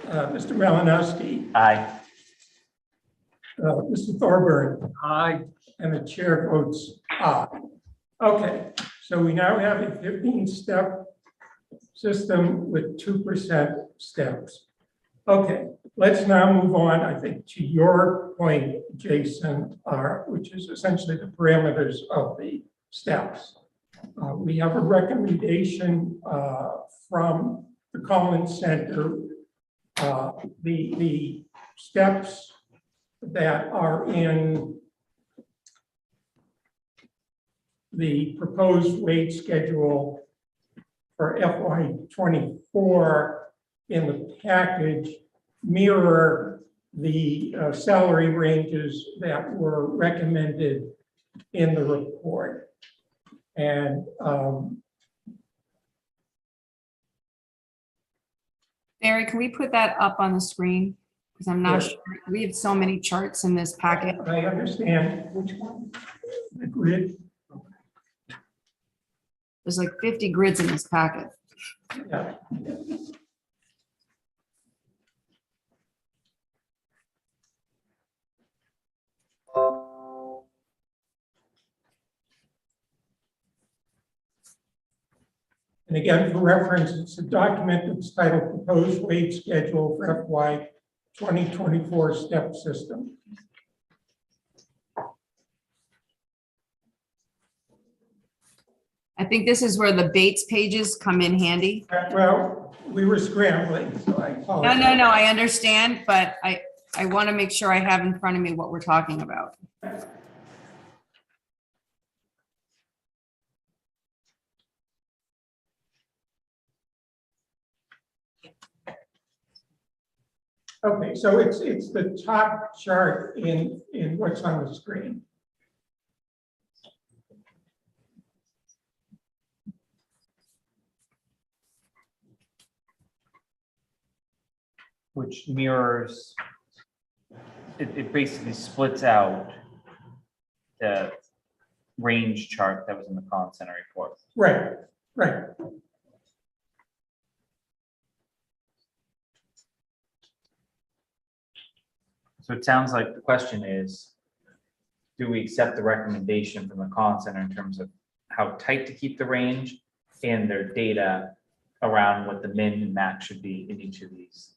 Mr. Malinowski, Aye. Mr. Thorburn, Aye. and the chair votes aye. Okay, so we now have a 15-step system with 2% steps. Okay, let's now move on, I think, to your point, Jason, which is essentially the parameters of the steps. We have a recommendation from the Collins Center. The steps that are in the proposed wage schedule for FY24 in the package mirror the salary ranges that were recommended in the report. And Barry, can we put that up on the screen? Because I'm not Sure. sure. We have so many charts in this packet. I understand which one, the grid. There's like 50 grids in this packet. Yeah. And again, for reference, it's a document that's titled Proposed Wage Schedule for FY 2024 Step System. I think this is where the Bates pages come in handy. Well, we were scrambling, so I No, apologize. no, no, I understand, but I want to make sure I have in front of me what we're talking about. Okay, so it's the top chart in what's on the screen. Which mirrors, it basically splits out the range chart that was in the Collins Center report. Right, right. So it sounds like the question is, do we accept the recommendation from the Collins Center in terms of how tight to keep the range and their data around what the min and max should be in each of these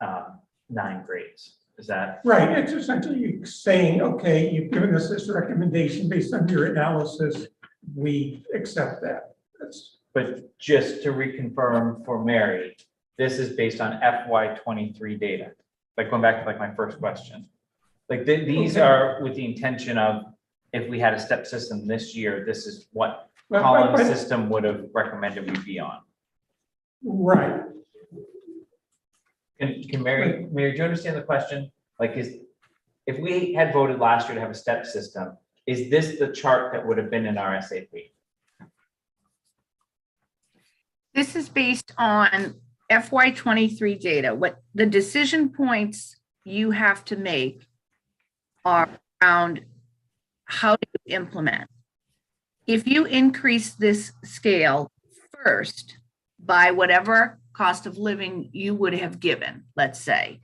9 grades. Is that, Right, it's essentially saying, okay, you've given us this recommendation based on your analysis, we accept that. That's, but just to reconfirm for Mary, this is based on FY '23 data. Like going back to like my first question. Like these Okay. are with the intention of, if we had a step system this year, this is what but- Colin's but- system would have recommended we be on. right, Can Mary, do you understand the question? Like if we had voted last year to have a step system, is this the chart that would have been in our SAP? This is based on FY '23 data. What the decision points you have to make are around how to implement. If you increase this scale first by whatever cost of living you would have given, let's say,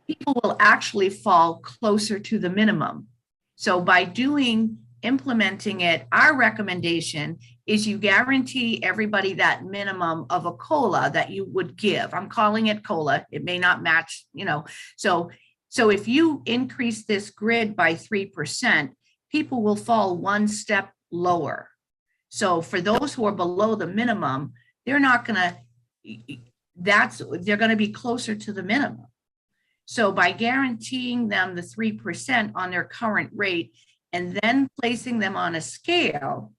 people will actually fall closer to the minimum. So by implementing it, our recommendation is you guarantee everybody that minimum of a COLA that you would give. I'm calling it COLA. It may not match, So if you increase this grid by 3%, people will fall one step lower. So for those who are below the minimum, they're not gonna, they're gonna be closer to the minimum. So by guaranteeing them the 3% on their current rate and then placing them on a scale,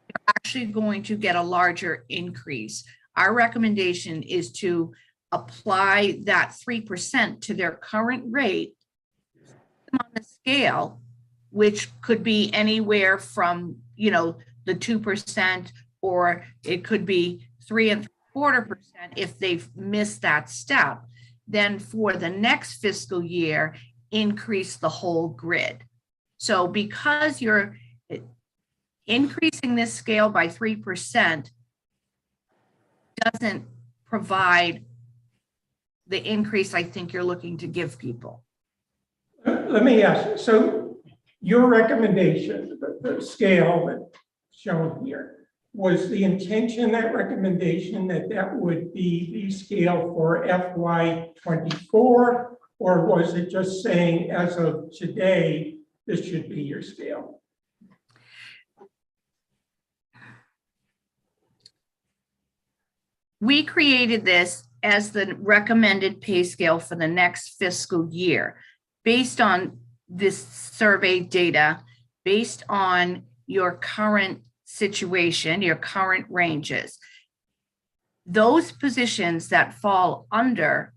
they're actually going to get a larger increase. Our recommendation is to apply that 3% to their current rate on the scale, which could be anywhere from, the 2%, or it could be 3.25% if they've missed that step. Then for the next fiscal year, increase the whole grid. So because you're increasing this scale by 3% doesn't provide the increase I think you're looking to give people. let me ask, so your recommendation, the scale that's shown here, was the intention, that recommendation, that would be the scale for FY '24? Or was it just saying, as of today, this should be your scale? We created this as the recommended pay scale for the next fiscal year, based on this survey data, based on your current situation, your current ranges. Those positions that fall under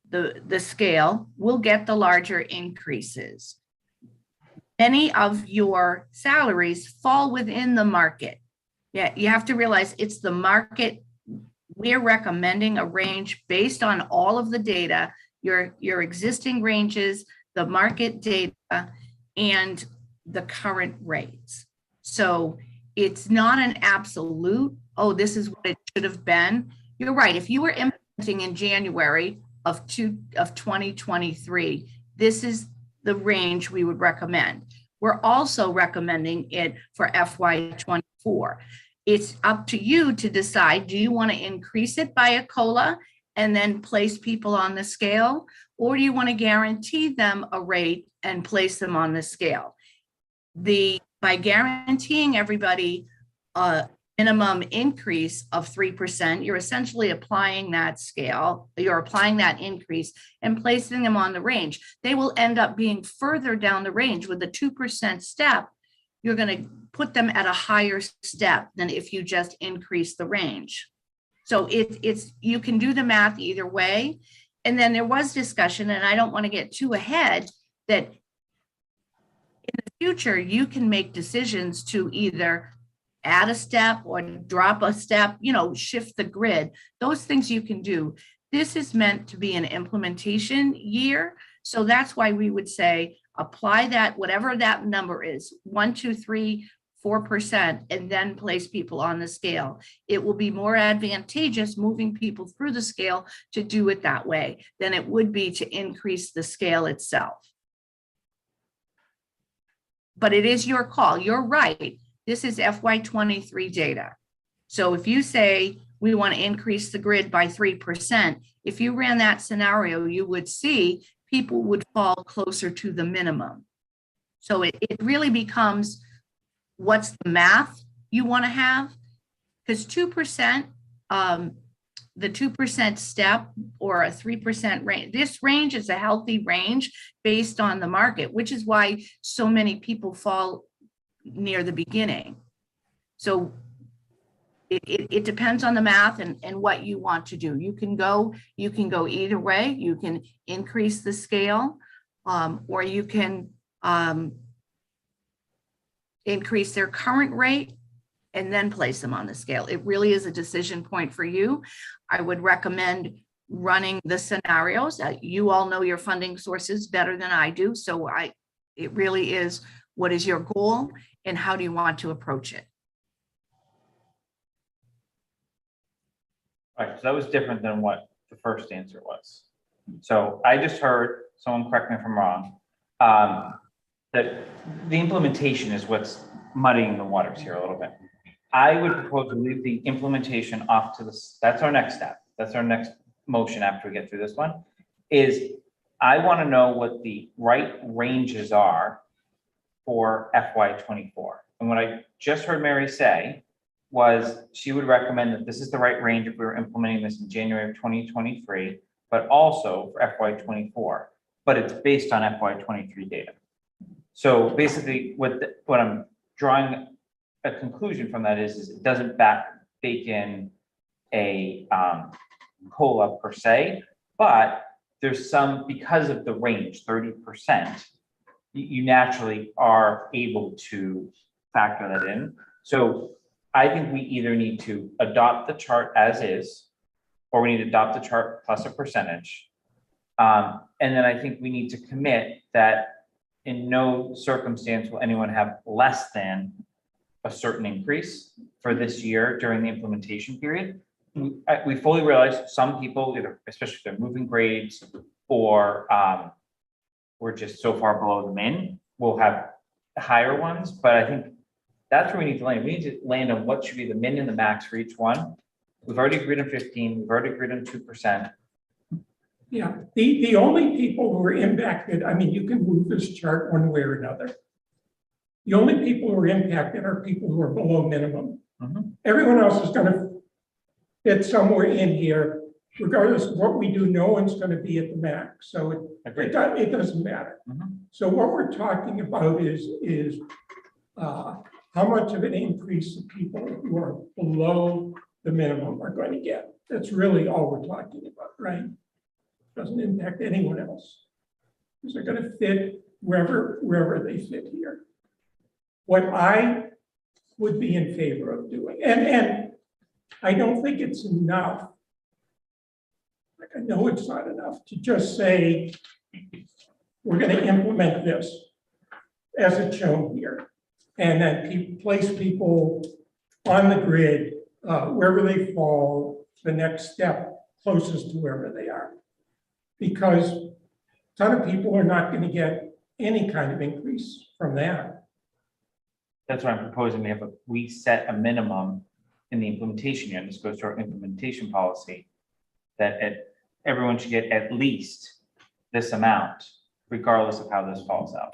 the scale will get the larger increases. Many of your salaries fall within the market. Yeah, you have to realize it's the market. We're recommending a range based on all of the data, your existing ranges, the market data, and the current rates. So it's not an absolute, oh, this is what it should have been. You're right. If you were implementing in January of 2023, this is the range we would recommend. We're also recommending it for FY '24. It's up to you to decide, do you want to increase it by a COLA and then place people on the scale? Or do you want to guarantee them a rate and place them on the scale? By guaranteeing everybody a minimum increase of 3%, you're essentially applying that scale, you're applying that increase and placing them on the range. They will end up being further down the range with the 2% step. You're going to put them at a higher step than if you just increase the range. So it's you can do the math either way. And then there was discussion, and I don't want to get too ahead, that in the future, you can make decisions to either add a step or drop a step, shift the grid. Those things you can do. This is meant to be an implementation year. So that's why we would say, apply that, whatever that number is, 1, 2, 3, 4%, and then place people on the scale. It will be more advantageous moving people through the scale to do it that way than it would be to increase the scale itself. But it is your call. You're right. This is FY '23 data. So if you say, we want to increase the grid by 3%. If you ran that scenario, you would see people would fall closer to the minimum. So it really becomes, what's the math you want to have? Because 2%, the 2% step or a 3% range, this range is a healthy range based on the market, which is why so many people fall near the beginning. So it depends on the math and what you want to do. You can go either way. You can increase the scale, or you can increase their current rate and then place them on the scale. It really is a decision point for you. I would recommend running the scenarios. You all know your funding sources better than I do. So it really is, what is your goal and how do you want to approach it? All right, so that was different than what the first answer was. So I just heard, someone correct me if I'm wrong, that the implementation is what's muddying the waters here a little bit. I would propose to leave the implementation off to this. That's our next step. That's our next motion after we get through this one, is I want to know what the right ranges are for FY24. And what I just heard Mary say was she would recommend that this is the right range if we were implementing this in January of 2023, but also for FY24, but it's based on FY23 data. So basically what I'm drawing a conclusion from that is it doesn't bake in a COLA per se, but there's some, because of the range, 30%, you naturally are able to factor that in. So I think we either need to adopt the chart as is, or we need to adopt the chart plus a percentage. And then I think we need to commit that in no circumstance will anyone have less than a certain increase for this year during the implementation period. We fully realize some people, either, especially if they're moving grades or we're just so far below the min, will have higher ones, but I think that's where we need to land. We need to land on what should be the min and the max for each one. We've already agreed on 15, we've already agreed on 2%. Yeah, the only people who are impacted, I mean, you can move this chart one way or another. The only people who are impacted are people who are below minimum. Everyone else is going to fit somewhere in here, regardless of what we do. No one's going to be at the max, so it doesn't matter. So what we're talking about is how much of an increase the people who are below the minimum are going to get. That's really all we're talking about, right? Doesn't impact anyone else, because they're going to fit wherever they fit here. What I would be in favor of doing, and I don't think it's enough, like I know it's not enough to just say, we're going to implement this as it's shown here, and then place people on the grid wherever they fall, the next step closest to wherever they are. Because a ton of people are not going to get any kind of increase from that. That's what I'm proposing. We set a minimum in the implementation year, and this goes to our implementation policy, that everyone should get at least this amount, regardless of how this falls out.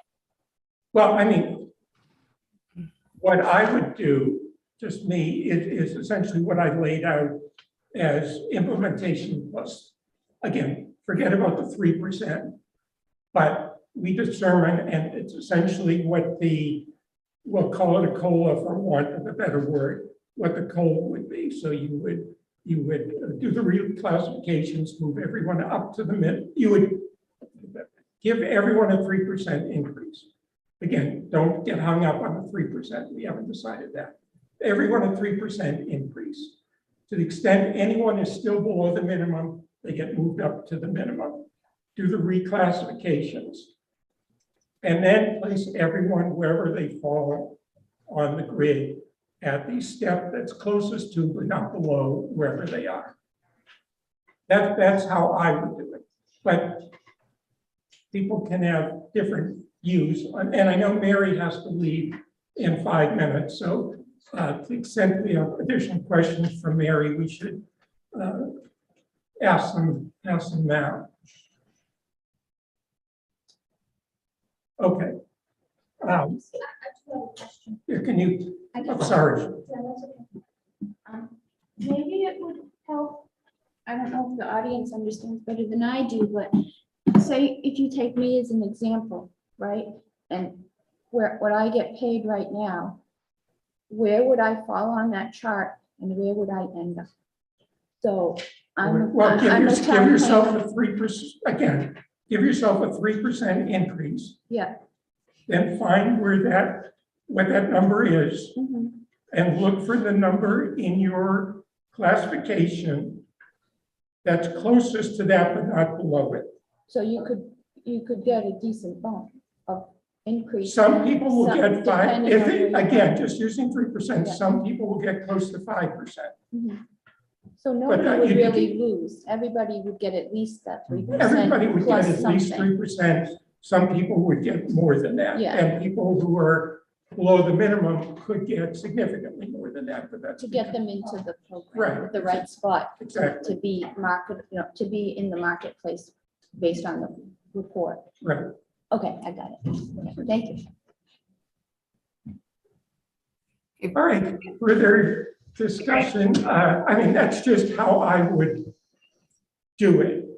Well, I mean, what I would do, just me, is essentially what I laid out as implementation plus, again, forget about the 3%, but we determine, and it's essentially what we'll call it a COLA for want of a better word, what the COLA would be. So you would do the reclassifications, move everyone up to the mid, you would give everyone a 3% increase. Again, don't get hung up on the 3%. We haven't decided that. Everyone a 3% increase. To the extent anyone is still below the minimum, they get moved up to the minimum. Do the reclassifications. And then place everyone wherever they fall on the grid at the step that's closest to, but not below, wherever they are. That's how I would do it. But people can have different views. And I know Mary has to leave in 5 minutes. So to the extent we have additional questions from Mary, we should ask them now. Okay. Can you, I'm sorry. Maybe it would help, I don't know if the audience understands better than I do, but say if you take me as an example, right? And what I get paid right now, where would I fall on that chart and where would I end up? So Well, give yourself planner. a 3%, again, give yourself a 3% increase, Yeah. then find what that number is, Mhm. and look for the number in your classification that's closest to that, but not below it. So you could get a decent bump of increase. Some people will Some- get 5, depending on where you again, are. just using 3%, Yeah. some people will get close to 5%. Mhm. So nobody would really lose. Everybody would get at least that 3%. Everybody would get plus at least something. 3%. Some people would get more than that. Yeah. And people who are below the minimum could get significantly more than that, but that's. To get them into the program, Right. the right spot. Exactly. To be to be in the marketplace based on the report. Right. Okay, I got it. Okay, thank you. All right, further discussion. I mean, that's just how I would do it.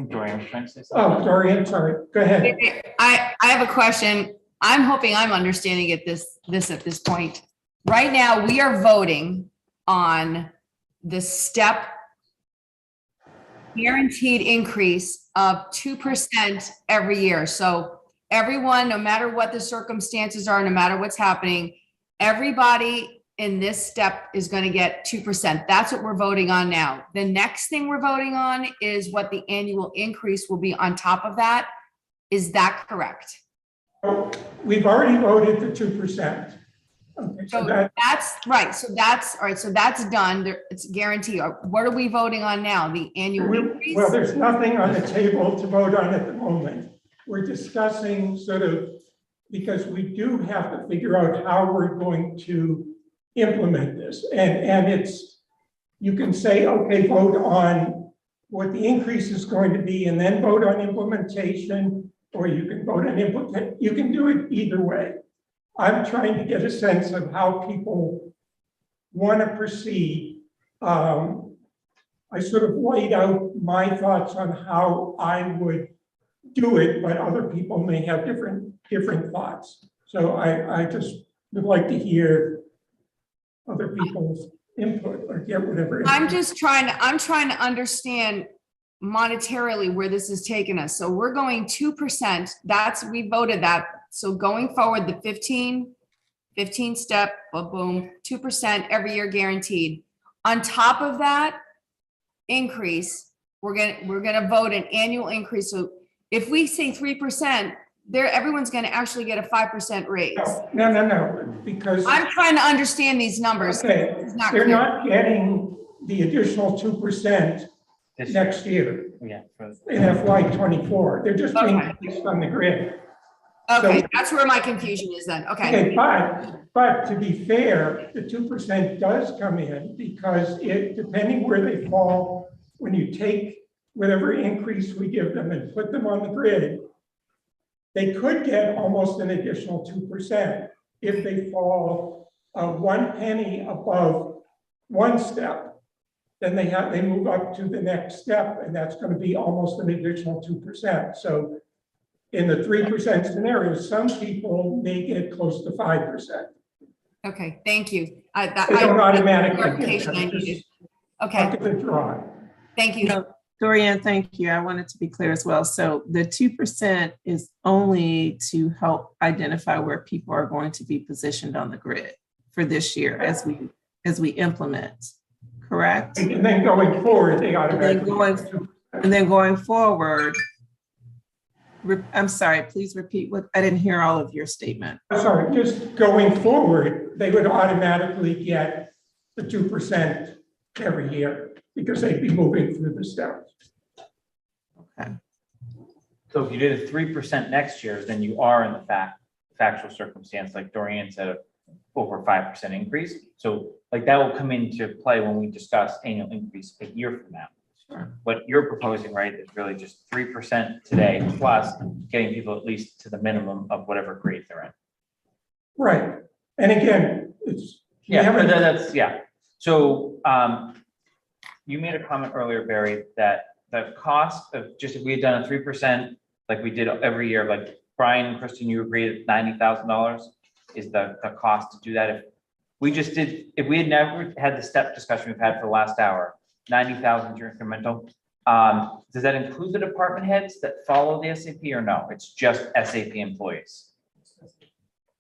Dorian was trying to say something. Oh, Dorian, sorry, go ahead. I have a question. I'm hoping I'm understanding it this at this point. Right now, we are voting on the step guaranteed increase of 2% every year. So everyone, no matter what the circumstances are, no matter what's happening, everybody in this step is going to get 2%. That's what we're voting on now. The next thing we're voting on is what the annual increase will be on top of that. Is that correct? We've already voted the 2%. Okay, So so that, that's right. So that's, all right, so that's done. It's guaranteed. What are we voting on now? The annual increase? well, there's nothing on the table to vote on at the moment. We're discussing sort of, because we do have to figure out how we're going to implement this. And it's, you can say, okay, vote on what the increase is going to be and then vote on implementation, or you can vote on implement, you can do it either way. I'm trying to get a sense of how people want to proceed. I sort of laid out my thoughts on how I would do it, but other people may have different thoughts. So I just would like to hear other people's input or get whatever. I'm trying to understand monetarily where this is taking us. So we're going 2%. We voted that. So going forward, the 15 step, boom, 2% every year guaranteed. On top of that increase, we're gonna vote an annual increase. So if we say 3%, everyone's gonna actually get a 5% raise. No, because. I'm trying to understand these numbers. Okay, It's not they're clear. not getting the additional 2% This next year Yeah. in FY '24. They're just being Okay. placed on the grid. Okay, So- that's where my confusion is then. Okay, Okay. but to be fair, the 2% does come in because depending where they fall, when you take whatever increase we give them and put them on the grid, they could get almost an additional 2% if they fall 1 penny above one step. Then they move up to the next step, and that's going to be almost an additional 2%. So in the 3% scenario, some people may get close to 5%. Okay, thank you. They don't automatically get Clarification I that. It's needed. just Okay, luck of the draw. thank you. No, Dorian, thank you. I wanted to be clear as well. So the 2% is only to help identify where people are going to be positioned on the grid for this year as we implement, correct? And then going forward, they automatically. And then going forward, I'm sorry, please repeat what, I didn't hear all of your statement. Sorry, just going forward, they would automatically get the 2% every year because they'd be moving through the steps. Okay. So if you did a 3% next year, then you are in the fact factual circumstance, like Dorian said, of over 5% increase. So like that will come into play when we discuss annual increase a year from now. What you're proposing, right, is really just 3% today plus getting people at least to the minimum of whatever grade they're in. Right, and again, it's. we Yeah, haven't- that's, yeah. So you made a comment earlier, Barry, that the cost of just if we had done a 3% like we did every year, like Brian and Kristen, you agreed that $90,000 is the cost to do that. If we just did, if we had never had the step discussion we've had for the last hour, 90,000 is your incremental. Does that include the department heads that follow the SAP or no? It's just SAP employees.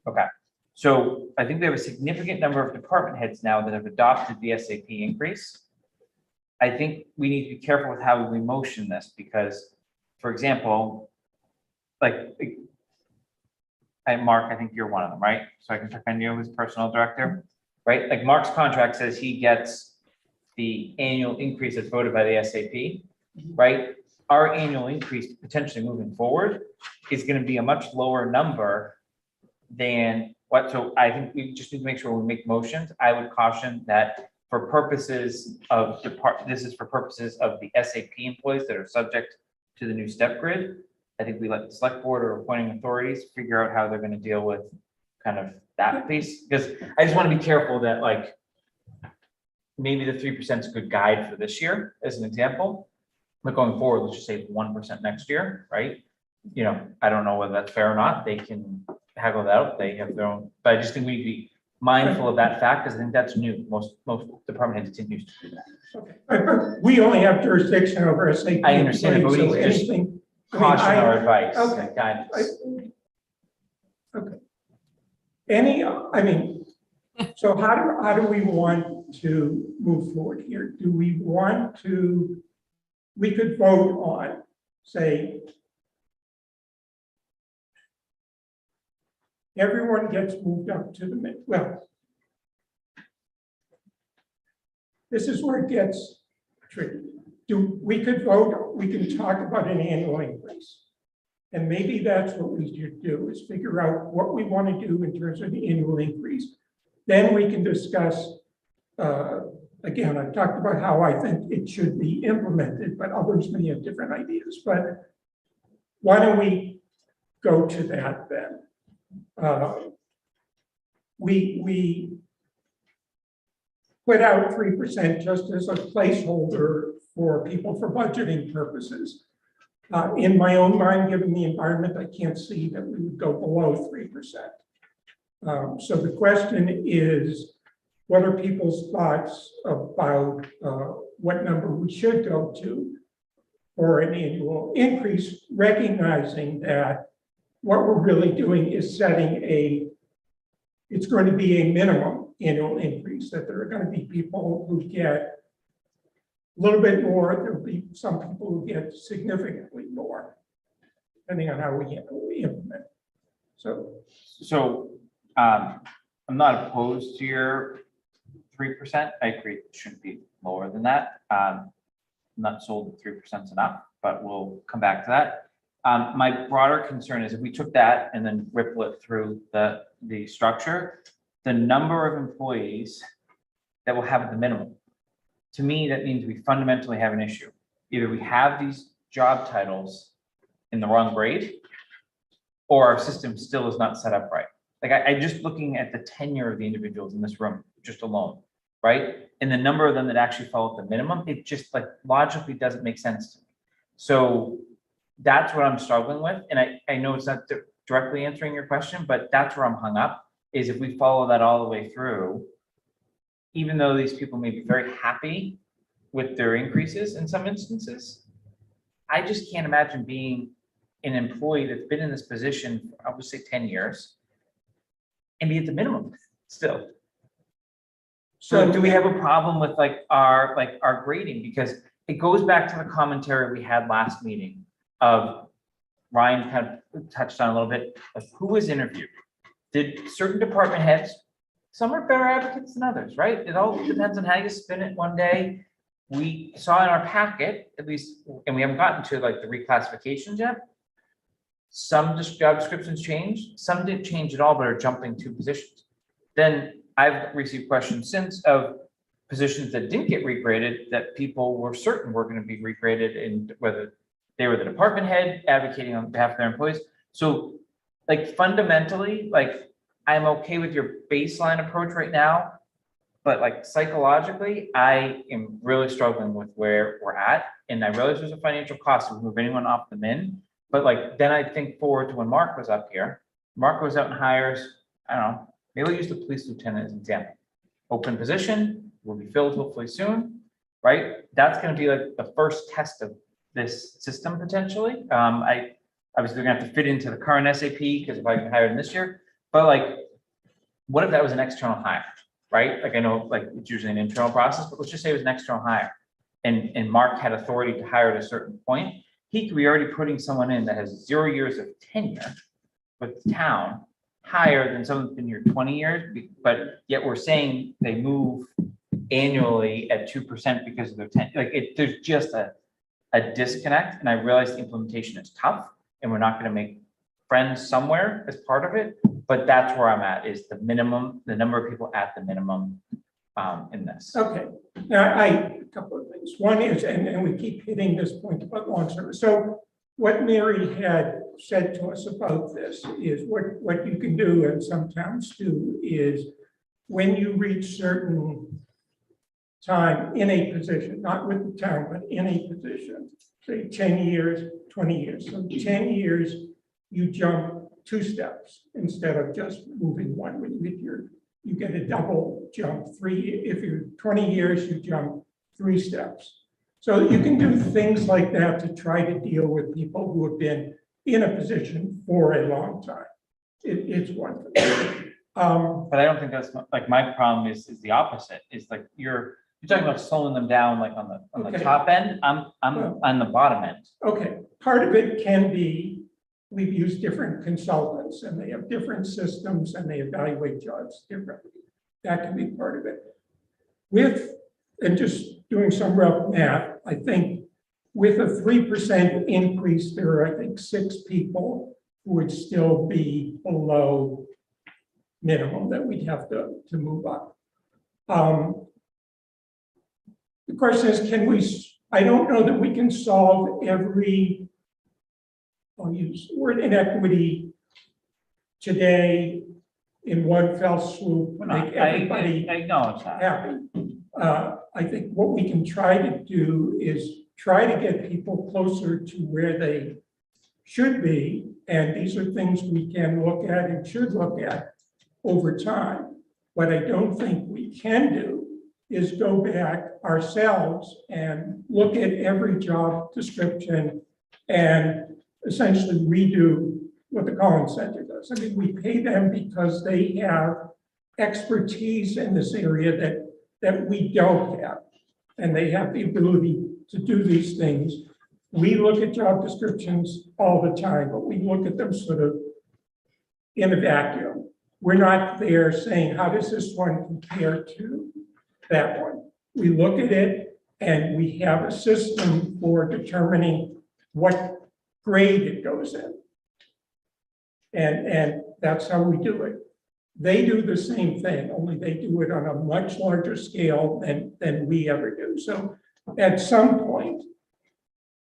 Okay, so I think we have a significant number of department heads now that have adopted the SAP increase. I think we need to be careful with how we motion this because, for example, like, Mark, I think you're one of them, right? So I can check on you as personnel director, right? Like Mark's contract says he gets the annual increase that's voted by the SAP, right? Our annual increase potentially moving forward is going to be a much lower number than what, so I think we just need to make sure when we make motions, I would caution that for purposes of this is for purposes of the SAP employees that are subject to the new step grid. I think we let the select board or appointing authorities figure out how they're going to deal with kind of that piece, because I just want to be careful that like maybe the 3% is a good guide for this year as an example. But going forward, let's just say 1% next year, right? You know, I don't know whether that's fair or not. They can haggle that out. They have their own, but I just think we need to be mindful of that fact because I think that's new. Most department heads continue to do that. Okay. But we only have jurisdiction over SAP. I understand it, but we need so to just anything- I mean, caution our advice, okay. guidance. Okay. I mean, so how do we want to move forward here? Do we want to, we could vote on, say, everyone gets moved up to the mid, well, this is where it gets tricky. We could vote, we can talk about an annual increase. And maybe that's what we should do is figure out what we want to do in terms of the annual increase. Then we can discuss, again, I've talked about how I think it should be implemented, but others may have different ideas. But why don't we go to that then? We put out 3% just as a placeholder for people for budgeting purposes. In my own mind, given the environment, I can't see that we would go below 3%. So the question is, what are people's thoughts about what number we should go to for an annual increase, recognizing that what we're really doing is setting it's going to be a minimum annual increase, that there are going to be people who get a little bit more, there'll be some people who get significantly more, depending on how we implement. So I'm not opposed to your 3%. I agree it should be lower than that. I'm not sold that 3% is enough, but we'll come back to that. My broader concern is if we took that and then ripple it through the structure, the number of employees that will have the minimum. To me, that means we fundamentally have an issue. Either we have these job titles in the wrong grade, or our system still is not set up right. Like I'm just looking at the tenure of the individuals in this room, just alone, right? And the number of them that actually fall at the minimum, it just like logically doesn't make sense to me. So that's what I'm struggling with. And I know it's not directly answering your question, but that's where I'm hung up, is if we follow that all the way through, even though these people may be very happy with their increases in some instances, I just can't imagine being an employee that's been in this position for, I would say 10 years and be at the minimum still. So do we have a problem with our grading? Because it goes back to the commentary we had last meeting of Ryan kind of touched on a little bit of who was interviewed. Did certain department heads, some are better advocates than others, right? It all depends on how you spin it one day. We saw in our packet, at least, and we haven't gotten to like the reclassifications yet. some job descriptions changed, some didn't change at all, but are jumping to positions. Then I've received questions since of positions that didn't get regraded, that people were certain were going to be regraded, and whether they were the department head advocating on behalf of their employees. So like fundamentally, like I'm okay with your baseline approach right now, but like psychologically, I am really struggling with where we're at. And I realize there's a financial cost to move anyone off the min, but like, then I think forward to when Mark was up here. Mark goes out and hires, I don't know, maybe we'll use the police lieutenant as an example. Open position, will be filled hopefully soon, right? That's gonna be like the first test of this system potentially. I obviously gonna have to fit into the current SAP because if I can hire him this year, but like, what if that was an external hire, right? Like I know like it's usually an internal process, but let's just say it was an external hire. And Mark had authority to hire at a certain point. He could be already putting someone in that has 0 years of tenure with the town, higher than someone who's been here 20 years, but yet we're saying they move annually at 2% because of their tenure. Like there's just a disconnect, and I realize the implementation is tough, and we're not going to make friends somewhere as part of it, but that's where I'm at, is the minimum, the number of people at the minimum in this. Okay, now a couple of things. One is, and we keep hitting this point about long service. So what Mary had said to us about this is what you can do, and some towns do, is when you reach certain time in a position, not with the town, but in a position, say 10 years, 20 years. So 10 years, you jump 2 steps instead of just moving one. When you hit you get a double jump. 3, if you're 20 years, you jump 3 steps. So you can do things like that to try to deal with people who have been in a position for a long time. It's one thing. But I don't think that's like my problem is the opposite. Is like you're talking about slowing them down like on the Okay. top end. I'm on the bottom end. Okay, part of it can be, we've used different consultants and they have different systems and they evaluate jobs differently. That can be part of it. And just doing some rough math, I think with a 3% increase, there are, I think, 6 people who would still be below minimum that we'd have to move up. The question is, I don't know that we can solve every, I'll use the word inequity today in one fell swoop, make everybody I acknowledge that. happy. I think what we can try to do is try to get people closer to where they should be. And these are things we can look at and should look at over time. What I don't think we can do is go back ourselves and look at every job description and essentially redo what the Collins Center does. I mean, we pay them because they have expertise in this area that we don't have. And they have the ability to do these things. We look at job descriptions all the time, but we look at them sort of in a vacuum. We're not there saying, how does this one compare to that one? We look at it and we have a system for determining what grade it goes in. And that's how we do it. They do the same thing, only they do it on a much larger scale than we ever do. So at some point,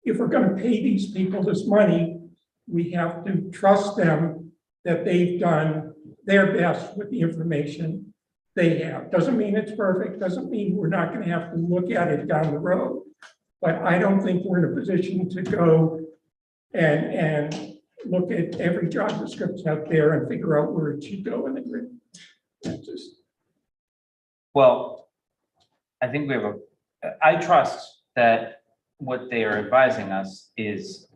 if we're going to pay these people this money, we have to trust them that they've done their best with the information they have. Doesn't mean it's perfect, doesn't mean we're not going to have to look at it down the road. But I don't think we're in a position to go and look at every job description out there and figure out where it should go in the grid. Well, I think I trust that what they are advising us is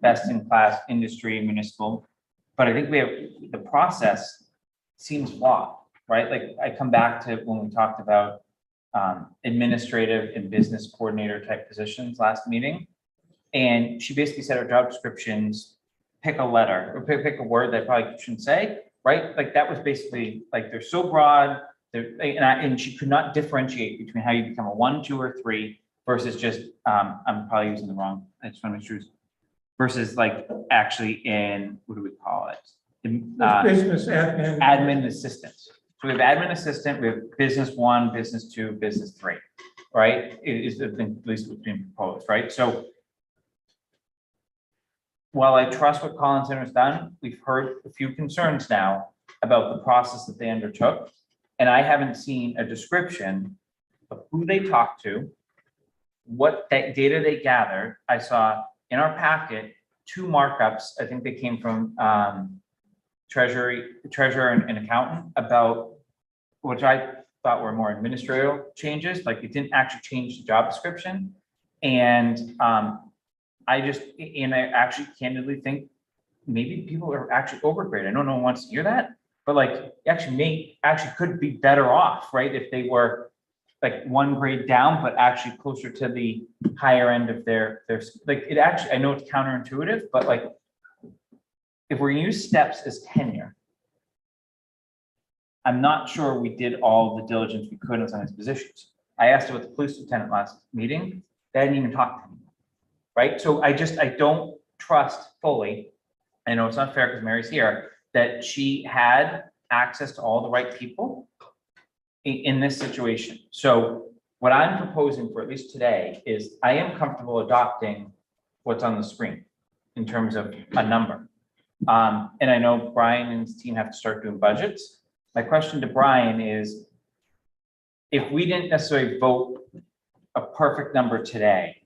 best in class industry, municipal, but I think the process seems flawed, right? Like I come back to when we talked about administrative and business coordinator type positions last meeting. And she basically said our job descriptions, pick a letter or pick a word that I probably shouldn't say, right? Like that was basically like, they're so broad, and she could not differentiate between how you become a 1, 2, or 3 versus just, I'm probably using the wrong, I just want to make sure versus like actually in, what do we call it? In, Business admin. admin assistants. So we have admin assistant, we have business 1, business 2, business 3, right? Is the thing, at least what's being proposed, right? So while I trust what Collins Center has done, we've heard a few concerns now about the process that they undertook. And I haven't seen a description of who they talked to, what that data they gathered. I saw in our packet 2 markups. I think they came from treasurer and accountant about, which I thought were more administrative changes, like it didn't actually change the job description. And I actually candidly think maybe people are actually overgraded. I don't know who wants to hear that, but like actually could be better off, right? If they were like 1 grade down, but actually closer to the higher end of their like it actually, I know it's counterintuitive, but like if we're gonna use steps as tenure, I'm not sure we did all the diligence we could on some of these positions. I asked about the police lieutenant last meeting. They hadn't even talked to me, right? So I don't trust fully. I know it's not fair because Mary's here, that she had access to all the right people in this situation. So what I'm proposing for at least today is I am comfortable adopting what's on the screen in terms of a number. And I know Brian and his team have to start doing budgets. My question to Brian is, if we didn't necessarily vote a perfect number today,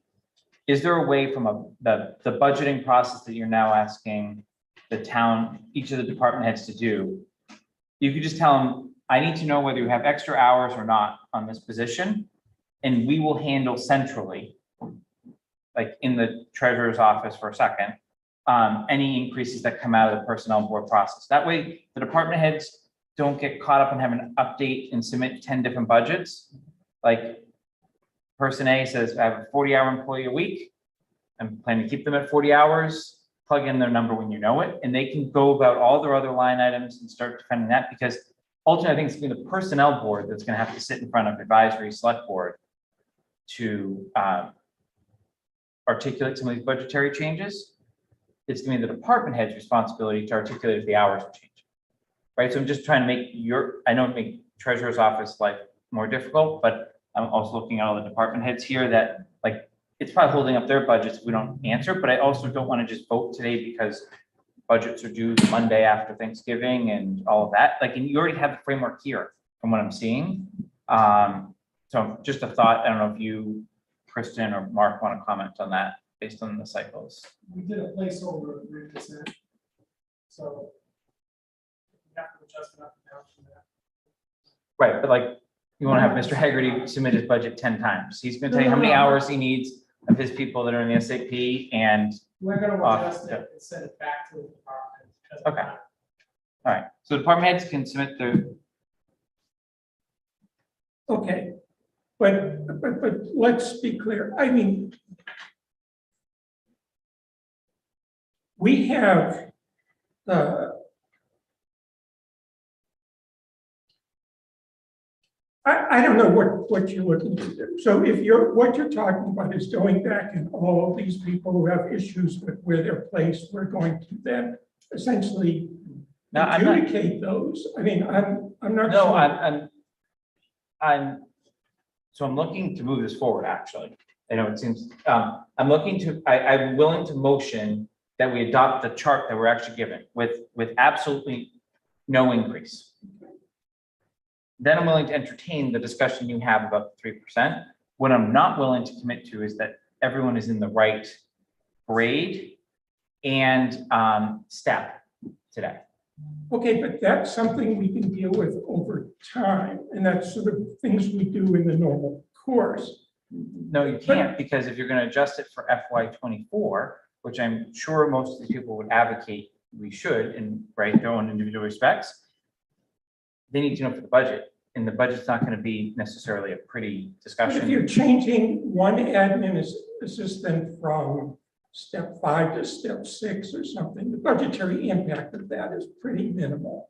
is there a way from the budgeting process that you're now asking the town, each of the department heads to do, you could just tell them, I need to know whether you have extra hours or not on this position, and we will handle centrally, like in the treasurer's office for a second, any increases that come out of the personnel board process. That way, the department heads don't get caught up in having to update and submit 10 different budgets. Like person A says, I have a 40-hour employee a week. I'm planning to keep them at 40 hours, plug in their number when you know it, and they can go about all their other line items and start defending that, because ultimately I think it's gonna be the personnel board that's gonna have to sit in front of advisory select board to articulate some of these budgetary changes. It's gonna be the department head's responsibility to articulate if the hours are changing. Right, so I'm just trying to make I know it make treasurer's office life more difficult, but I'm also looking at all the department heads here that like, it's probably holding up their budgets if we don't answer, but I also don't want to just vote today because budgets are due the Monday after Thanksgiving and all of that. Like, and you already have the framework here from what I'm seeing. So just a thought, I don't know if you, Kristen or Mark, want to comment on that based on the cycles. We did a placeholder of 3%. So we have to adjust it up and down from that. Right, but like, you want to have Mr. Haggerty submit his budget 10 times. He's going to tell you how many hours he needs of his people that are in the SAP and. We're going to adjust it and send it back to the department. Okay. All right, so department heads can submit their. Okay, but let's be clear. I mean, we have I don't know what you're looking to do. So if what you're talking about is going back and all of these people who have issues with where they're placed, we're going to then essentially adjudicate those. I mean, I'm not sure. I'm looking to move this forward, actually. I know it seems, I'm willing to motion that we adopt the chart that we're actually given with absolutely no increase. Then I'm willing to entertain the discussion you have about the 3%. What I'm not willing to commit to is that everyone is in the right grade and step today. Okay, but that's something we can deal with over time, and that's sort of things we do in the normal course. No, you can't, because if you're going to adjust it for FY24, which I'm sure most of the people would advocate we should in their own individual respects, they need to know for the budget, and the budget's not going to be necessarily a pretty discussion. But if you're changing one admin assistant from step 5 to step 6 or something, the budgetary impact of that is pretty minimal.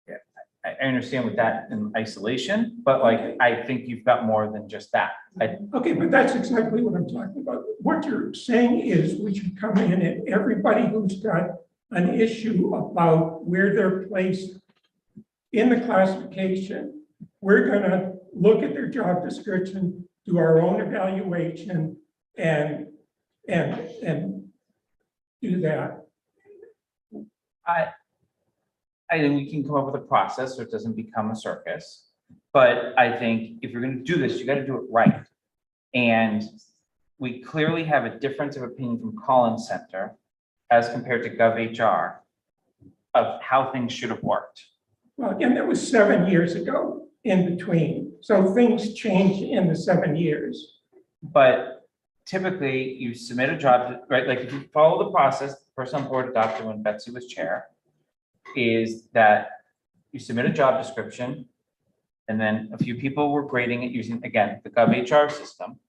Yeah, I understand with that in isolation, but like, I think you've got more than just that. Okay, but that's exactly what I'm talking about. What you're saying is we should come in and everybody who's got an issue about where they're placed in the classification, we're gonna look at their job description, do our own evaluation and do that. I think we can come up with a process so it doesn't become a circus. But I think if you're gonna do this, you gotta do it right. And we clearly have a difference of opinion from Collins Center as compared to GovHR of how things should have worked. Well, again, that was 7 years ago in between. So things change in the 7 years. But typically you submit a job, right? Like if you follow the process, the personnel board adopted when Betsy was chair, is that you submit a job description and then a few people were grading it using, again, the GovHR system.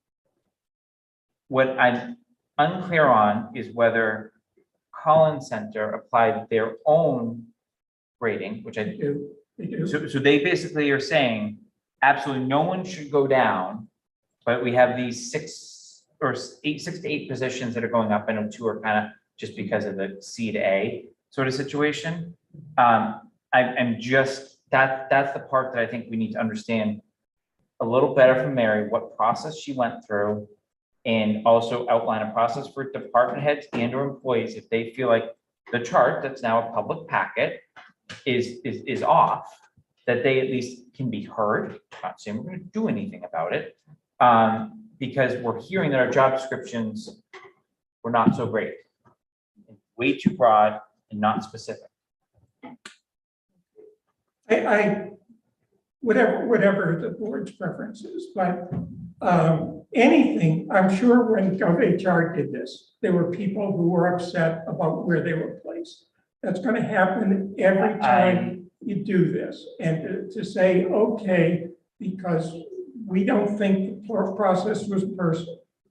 What I'm unclear on is whether Collins Center applied their own grading, which I do. So they basically are saying absolutely no one should go down, but we have these 6 to 8 positions that are going up, and 2 are kind of just because of the C to A sort of situation. I'm just, that's the part that I think we need to understand a little better from Mary, what process she went through, and also outline a process for department heads and or employees if they feel like the chart that's now a public packet is off, that they at least can be heard. I'm not saying we're going to do anything about it, because we're hearing that our job descriptions were not so great, way too broad and not specific. Whatever the board's preference is, but anything, I'm sure when GovHR did this, there were people who were upset about where they were placed. That's going to happen every time you do this. And to say, okay, because we don't think the process was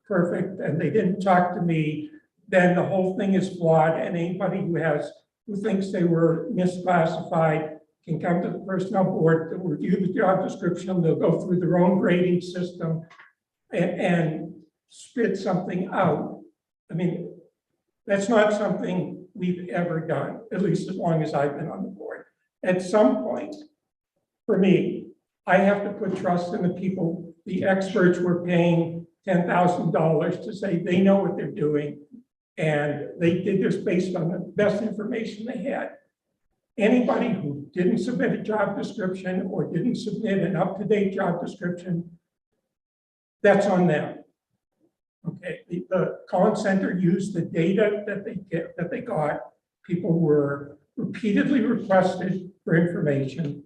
perfect and they didn't talk to me, then the whole thing is flawed, and anybody who thinks they were misclassified can come to the personnel board, they'll review the job description, they'll go through their own grading system and spit something out. I mean, that's not something we've ever done, at least as long as I've been on the board. At some point, for me, I have to put trust in the people, the experts we're paying $10,000 to say they know what they're doing, and they did this based on the best information they had. Anybody who didn't submit a job description or didn't submit an up-to-date job description, that's on them. Okay, the Collins Center used the data that they got. People were repeatedly requested for information.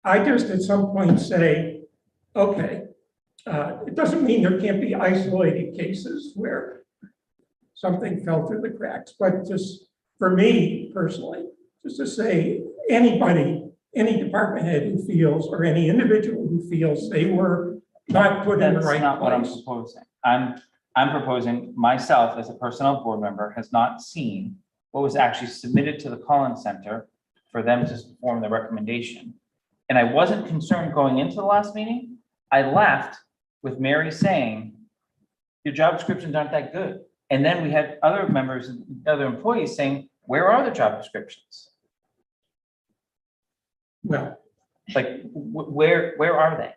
I just at some point say, okay, it doesn't mean there can't be isolated cases where something fell through the cracks, but just for me personally, just to say anybody, any department head who feels, or any individual who feels they were not put in the right place. That's not what I'm proposing. I'm proposing myself as a personnel board member has not seen what was actually submitted to the Collins Center for them to form the recommendation. And I wasn't concerned going into the last meeting. I left with Mary saying, your job descriptions aren't that good. And then we had other members, other employees saying, where are the job descriptions? Well, like, where are they?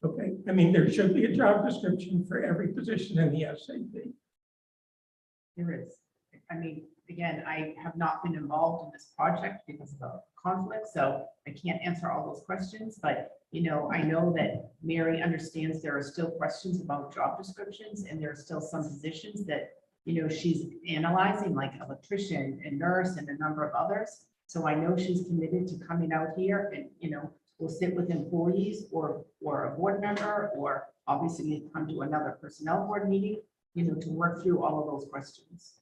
Okay, I mean, there should be a job description for every position in the SAP. There is. I mean, again, I have not been involved in this project because of the conflict, so I can't answer all those questions, but you know, I know that Mary understands there are still questions about job descriptions, and there are still some positions that, you know, she's analyzing, like electrician and nurse and a number of others. So I know she's committed to coming out here and, you know, we'll sit with employees or a board member, or obviously come to another personnel board meeting, you know, to work through all of those questions.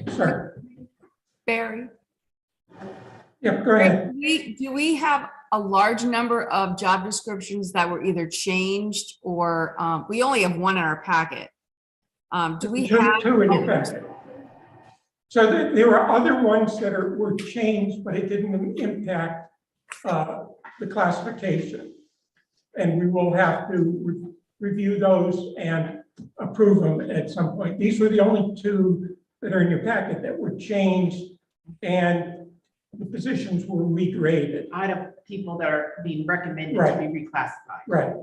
Sorry. Barry? Yeah, go ahead. Do we have a large number of job descriptions that were either changed or, we only have one in our packet. Do we have? Two in your packet. So there were other ones that were changed, but it didn't impact the classification. And we will have to review those and approve them at some point. These were the only two that are in your packet that were changed, and the positions were regraded. Out of people that are being recommended to be reclassified. Right.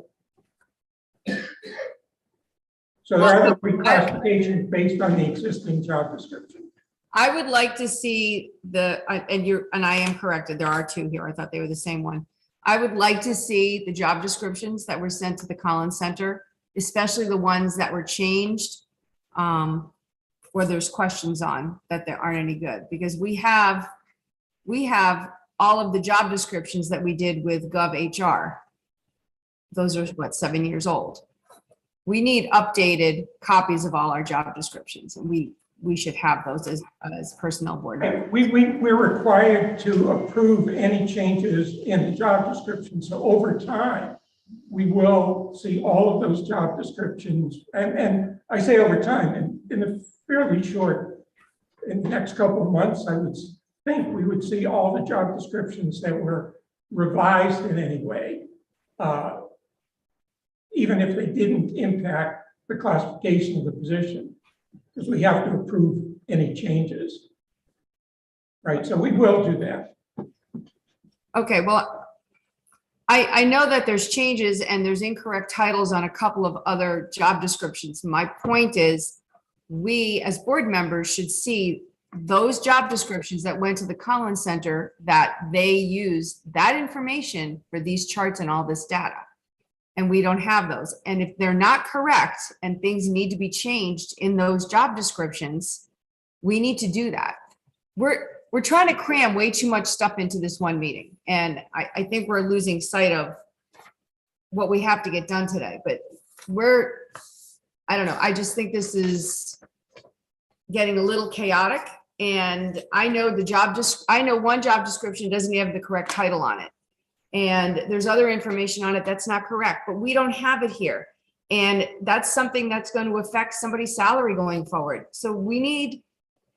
So there are the reclassifications based on the existing job description. I would like to see and I am corrected, there are two here. I thought they were the same one. I would like to see the job descriptions that were sent to the Collins Center, especially the ones that were changed, where there's questions on that there aren't any good, because we have all of the job descriptions that we did with GovHR. Those are what, 7 years old. We need updated copies of all our job descriptions, and we should have those as personnel board. And we're required to approve any changes in the job description. So over time, we will see all of those job descriptions. And I say over time, and in a fairly short, in the next couple of months, I would think we would see all the job descriptions that were revised in any way, even if they didn't impact the classification of the position, because we have to approve any changes. Right, so we will do that. Okay, well, I know that there's changes and there's incorrect titles on a couple of other job descriptions. My point is, we as board members should see those job descriptions that went to the Collins Center, that they use that information for these charts and all this data. And we don't have those. And if they're not correct and things need to be changed in those job descriptions, we need to do that. We're trying to cram way too much stuff into this one meeting. And I think we're losing sight of what we have to get done today, but I don't know. I just think this is getting a little chaotic. And I know I know one job description doesn't have the correct title on it. And there's other information on it that's not correct, but we don't have it here. And that's something that's going to affect somebody's salary going forward. So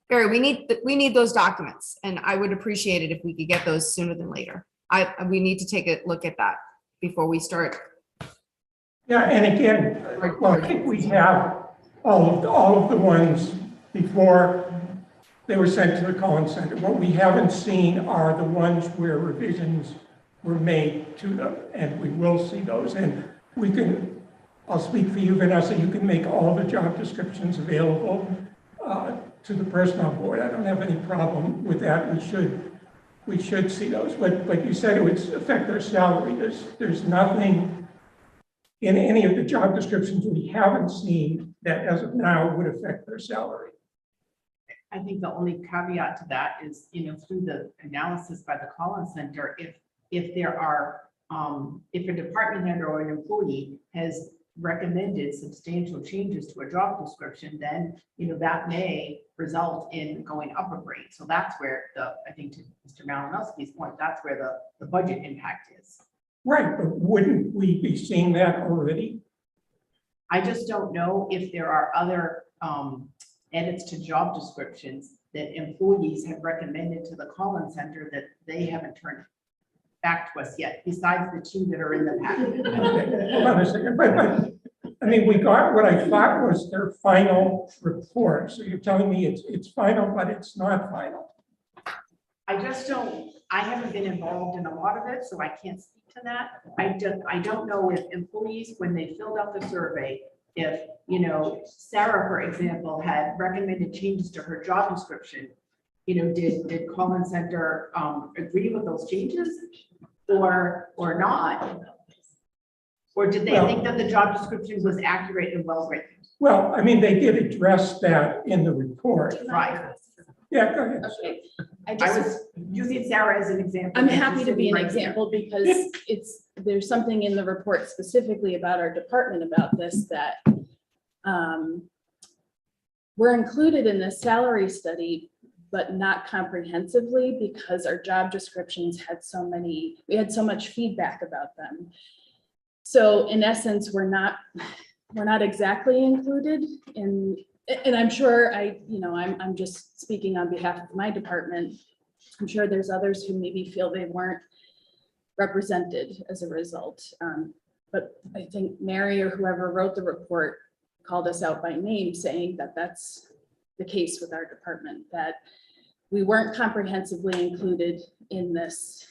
Barry, we need those documents, and I would appreciate it if we could get those sooner than later. We need to take a look at that before we start. Yeah, and again, well, I think we have all of the ones before they were sent to the Collins Center. What we haven't seen are the ones where revisions were made to them, and we will see those. And I'll speak for you, Vanessa, you can make all the job descriptions available to the personnel board. I don't have any problem with that. We should see those. But like you said, it would affect their salary. There's nothing in any of the job descriptions we haven't seen that as of now would affect their salary. I think the only caveat to that is, through the analysis by the Collins Center, if there are, if a department head or an employee has recommended substantial changes to a job description, then, that may result in going up a grade. So that's where I think to Mr. Malinowski's point, that's where the budget impact is. Right, but wouldn't we be seeing that already? I just don't know if there are other edits to job descriptions that employees have recommended to the Collins Center that they haven't turned back to us yet, besides the two that are in the packet. Okay, hold on a second, but I mean, we got what I thought was their final report. So you're telling me it's final, but it's not final. I haven't been involved in a lot of it, so I can't speak to that. I don't know if employees, when they filled out the survey, if, Sarah, for example, had recommended changes to her job description, did Collins Center agree with those changes or not? Or did they think that the job description was accurate and well written? Well, I mean, they did address that in the report. Right. Yeah, go ahead. Okay. I was using Sarah as an example. I'm happy to be an Right here. example because there's something in the report specifically about our department about this that we're included in the salary study, but not comprehensively because our job descriptions we had so much feedback about them. So in essence, we're not exactly included And I'm sure I'm just speaking on behalf of my department. I'm sure there's others who maybe feel they weren't represented as a result. But I think Mary or whoever wrote the report called us out by name, saying that that's the case with our department, that we weren't comprehensively included in this,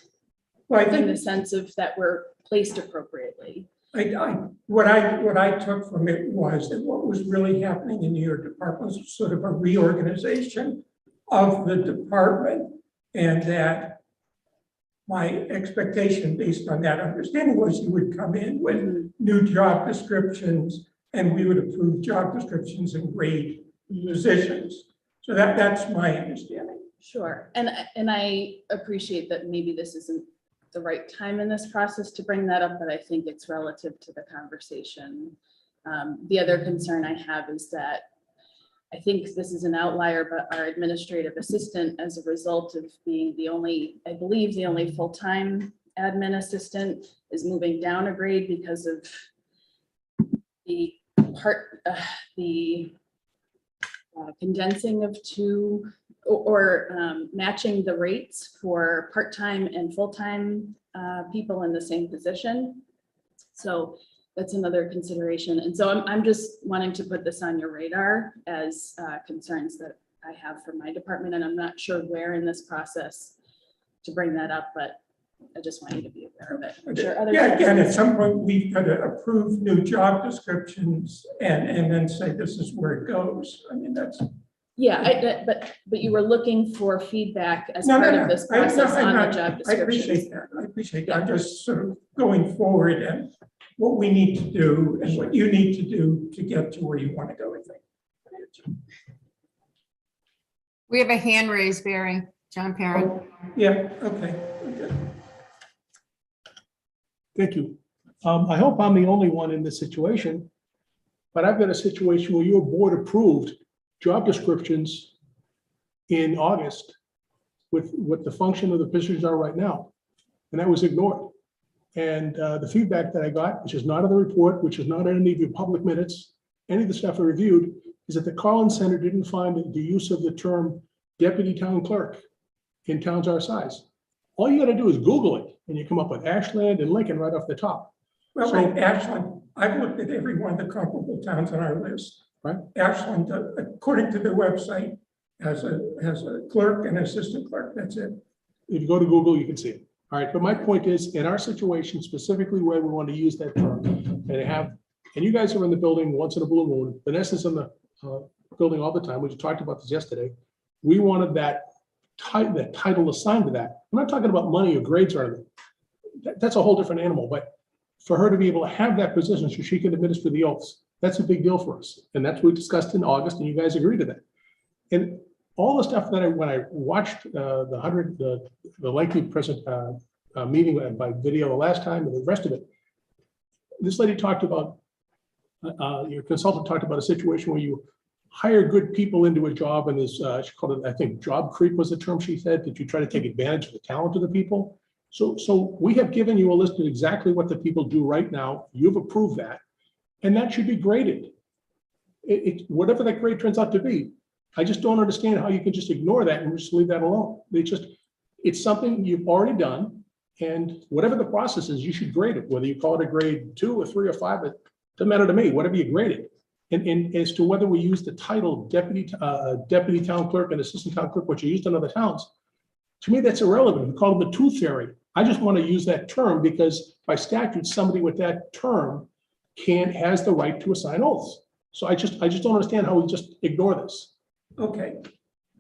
Well, I in the think, sense of that we're placed appropriately. what I took from it was that what was really happening in your department was sort of a reorganization of the department, and that my expectation based on that understanding was you would come in with new job descriptions and we would approve job descriptions and grade positions. So that's my understanding. Sure, and I appreciate that maybe this isn't the right time in this process to bring that up, but I think it's relative to the conversation. The other concern I have is that I think this is an outlier, but our administrative assistant, as a result of being I believe the only full-time admin assistant, is moving down a grade because of the condensing of two or matching the rates for part-time and full-time people in the same position. So that's another consideration. And so I'm just wanting to put this on your radar as concerns that I have for my department. And I'm not sure where in this process to bring that up, but I just want you to be aware of it. I'm sure others. Yeah, again, at some point, we've got to approve new job descriptions and then say this is where it goes. I mean, that's. Yeah, but you were looking for feedback as No, part no, of no. this process on the job I descriptions. appreciate that. I appreciate that. I'm just sort of going forward and what we need to do and what you need to do to get to where you want to go, I think. We have a hand raised, Barry. John Parent. Yeah, okay. Okay. Thank you. I hope I'm the only one in this situation, but I've got a situation where your board approved job descriptions in August with what the function of the positions are right now, and that was ignored. And the feedback that I got, which is not in the report, which is not in any of your public minutes, any of the stuff I reviewed, is that the Collins Center didn't find the use of the term deputy town clerk in towns our size. All you got to do is Google it, and you come up with Ashland and Lincoln right off the top. Well, So- right, Ashland, I've looked at every one of the comparable towns on our list. Right. Ashland, according to their website, has a clerk and assistant clerk. That's it. If you go to Google, you can see it. All right, but my point is, in our situation, specifically where we want to use that term, and you guys are in the building once in a blue moon, Vanessa's in the building all the time, we just talked about this yesterday. We wanted that title assigned to that. I'm not talking about money or grades or anything. That's a whole different animal, but for her to be able to have that position so she can administer the oaths, that's a big deal for us. And that's what we discussed in August, and you guys agreed to that. And all the stuff that when I watched the lengthy meeting by video the last time and the rest of it, this lady talked about, your consultant talked about a situation where you hire good people into a job and there's, she called it, I think, job creep was the term she said, that you try to take advantage of the talent of the people. So we have given you a list of exactly what the people do right now. You've approved that, and that should be graded. Whatever that grade turns out to be. I just don't understand how you can just ignore that and just leave that alone. It's something you've already done, and whatever the process is, you should grade it, whether you call it a grade 2 or 3 or 5, it doesn't matter to me, whatever you grade it. And as to whether we use the title deputy town clerk and assistant town clerk, which are used in other towns, to me, that's irrelevant. We call them the tooth fairy. I just want to use that term because by statute, somebody with that term has the right to assign oaths. So I just don't understand how we just ignore this. Okay.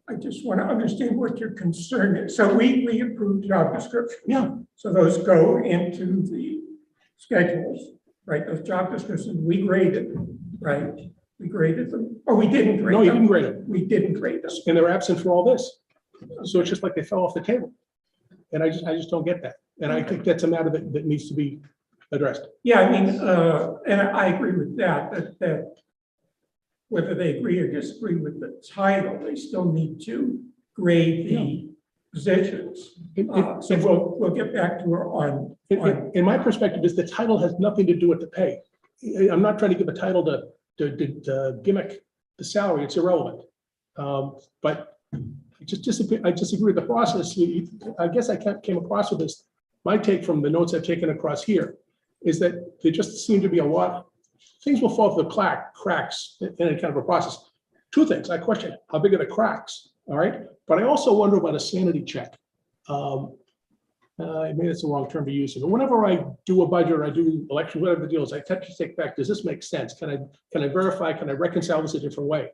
I just want to understand what your concern is. So we approved job descriptions. Yeah. So those go into the schedules, right? Those job descriptions, we graded, right? We graded them, or we didn't grade them. No, you didn't grade them. We didn't grade them. And they're absent for all this. So it's just like they fell off the table. And I just don't get that. And I think that's a matter that needs to be addressed. Yeah, I mean, and I agree with that whether they agree or disagree with the title, they still need to grade the positions. So we'll get back to her on. In my perspective, is the title has nothing to do with the pay. I'm not trying to give a title to gimmick the salary, it's irrelevant. But I disagree with the process. I guess I came across with this. My take from the notes I've taken across here is that there just seem to be a lot, things will fall through the cracks in any kind of a process. Two things. I question how big are the cracks, all right? But I also wonder about a sanity check. Maybe that's the wrong term to use, but whenever I do a budget or I do election, whatever the deal is, I tend to take back, does this make sense? Can I verify, can I reconcile this a different way?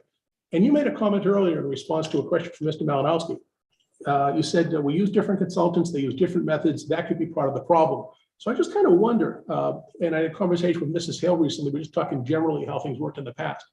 And you made a comment earlier in response to a question from Mr. Malinowski. You said we use different consultants, they use different methods, that could be part of the problem. So I just kind of wonder, and I had a conversation with Mrs. Hale recently, we're just talking generally how things worked in the past.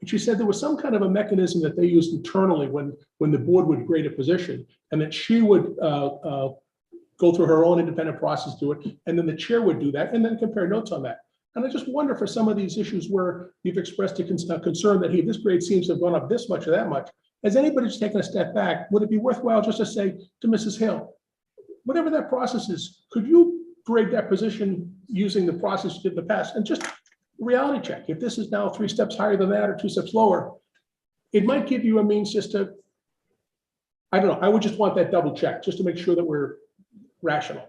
And she said there was some kind of a mechanism that they used internally when the board would grade a position, and that she would go through her own independent process, do it, and then the chair would do that, and then compare notes on that. And I just wonder for some of these issues where you've expressed a concern that, hey, this grade seems to have gone up this much or that much. Has anybody just taken a step back? Would it be worthwhile just to say to Mrs. Hill, whatever that process is, could you grade that position using the process you did in the past? And just reality check. If this is now 3 steps higher than that or 2 steps lower, it might give you a means just to, I don't know, I would just want that double check just to make sure that we're rational.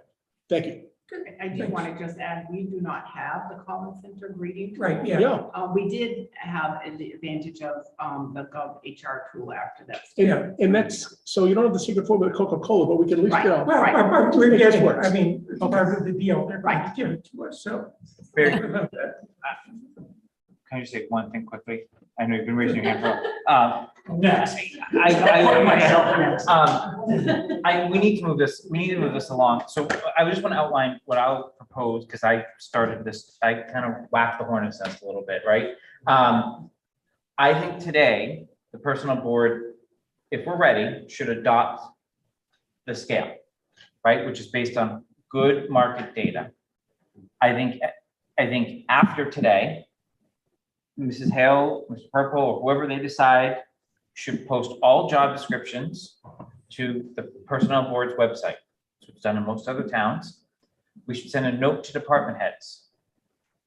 Thank you. I do want to just add, we do not have the Collins Center grading tool. Right, yeah. Yeah. We did have the advantage of the Gov HR tool after that. And that's, so you don't have the secret formula of Coca-Cola, but we can at least, Right. you know, Well, we're Make this getting it. work. I mean, it's part of the deal. They're going to give it to us, so. Very good. Can I just say one thing quickly? I know you've been raising your hand for. Next. I Myself next. we need to move this along. So I just want to outline what I'll propose, because I started this, I kind of whacked the hornet's nest a little bit, right? I think today, the personnel board, if we're ready, should adopt the scale, right? Which is based on good market data. I think after today, Mrs. Hale, Mr. Purple, or whoever they decide should post all job descriptions to the personnel board's website. So it's done in most other towns. We should send a note to department heads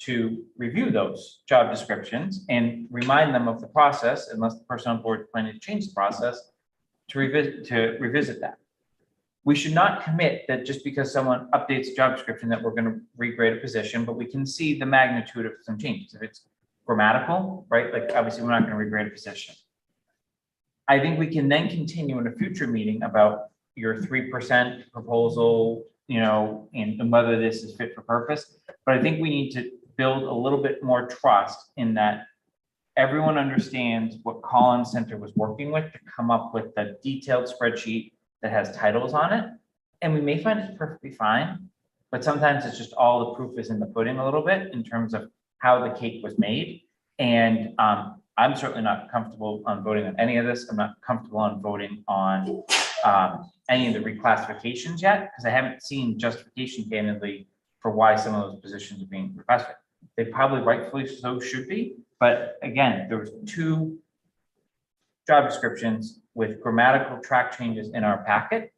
to review those job descriptions and remind them of the process, unless the personnel board is planning to change the process, to revisit that. We should not commit that just because someone updates a job description that we're going to regrade a position, but we can see the magnitude of some changes. If it's grammatical, right? Like obviously we're not going to regrade a position. I think we can then continue in a future meeting about your 3% proposal, you know, and whether this is fit for purpose. But I think we need to build a little bit more trust in that everyone understands what Collins Center was working with to come up with a detailed spreadsheet that has titles on it. And we may find it perfectly fine, but sometimes it's just all the proof is in the pudding a little bit in terms of how the cake was made. And I'm certainly not comfortable on voting on any of this. I'm not comfortable on voting on any of the reclassifications yet, because I haven't seen justification candidly for why some of those positions are being reclassified. They probably rightfully so should be, but again, there was 2 job descriptions with grammatical track changes in our packet.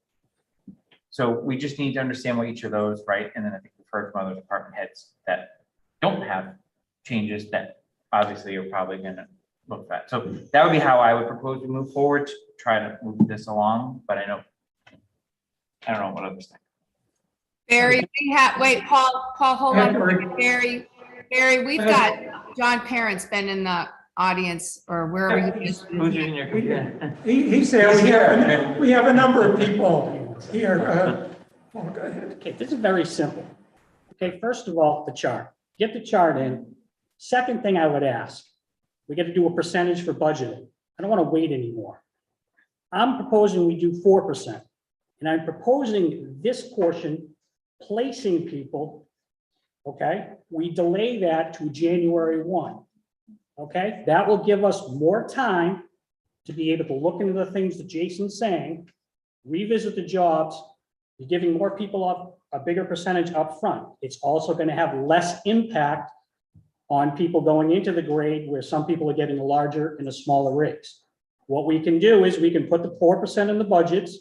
So we just need to understand what each of those, right? And then I think we've heard from other department heads that don't have changes that obviously you're probably going to look at. So that would be how I would propose to move forward, to try to move this along, but I don't know what others think. Barry, wait, Paul, hold on. Barry, we've got John Parent's been in the audience or wherever he is. Who's using your computer? He's there. We have a number of people here. Go ahead. Okay, this is very simple. Okay, first of all, the chart. Get the chart in. Second thing I would ask, we got to do a percentage for budgeting. I don't want to wait anymore. I'm proposing we do 4%. And I'm proposing this portion, placing people, okay? We delay that to January 1, okay? That will give us more time to be able to look into the things that Jason's saying, revisit the jobs, you're giving more people a bigger percentage up front. It's also going to have less impact on people going into the grade where some people are getting a larger and a smaller raise. What we can do is we can put the 4% in the budgets.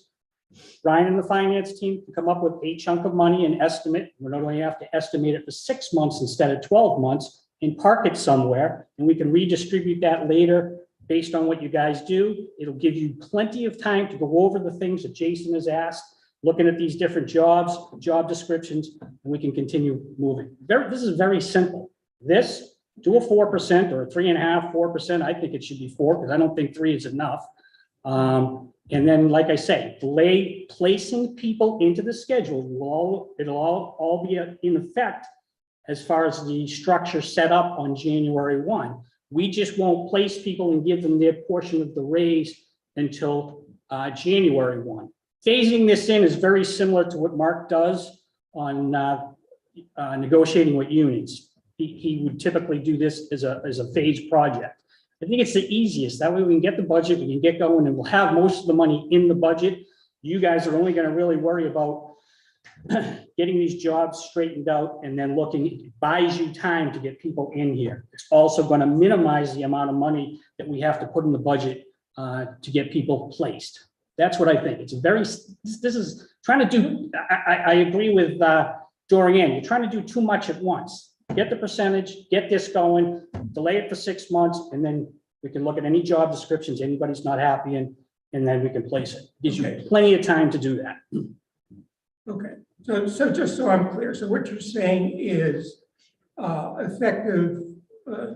Ryan and the finance team can come up with a chunk of money and estimate. We not only have to estimate it for 6 months instead of 12 months and park it somewhere, and we can redistribute that later based on what you guys do. It'll give you plenty of time to go over the things that Jason has asked, looking at these different jobs, job descriptions, and we can continue moving. This is very simple. This, do a 4% or a 3.5%, 4%. I think it should be 4 because I don't think 3 is enough. And then, like I say, delay placing people into the schedule. It'll all be in effect as far as the structure set up on January 1. We just won't place people and give them their portion of the raise until January 1. Phasing this in is very similar to what Mark does on negotiating with unions. He would typically do this as a phased project. I think it's the easiest. That way we can get the budget, we can get going, and we'll have most of the money in the budget. You guys are only going to really worry about getting these jobs straightened out and then looking, it buys you time to get people in here. It's also going to minimize the amount of money that we have to put in the budget to get people placed. That's what I think. It's this is trying to do, I agree with Dorian, you're trying to do too much at once. Get the percentage, get this going, delay it for 6 months, and then we can look at any job descriptions anybody's not happy in, and then we can place it. Gives you plenty of time to do that. Okay, so just so I'm clear, so what you're saying is effective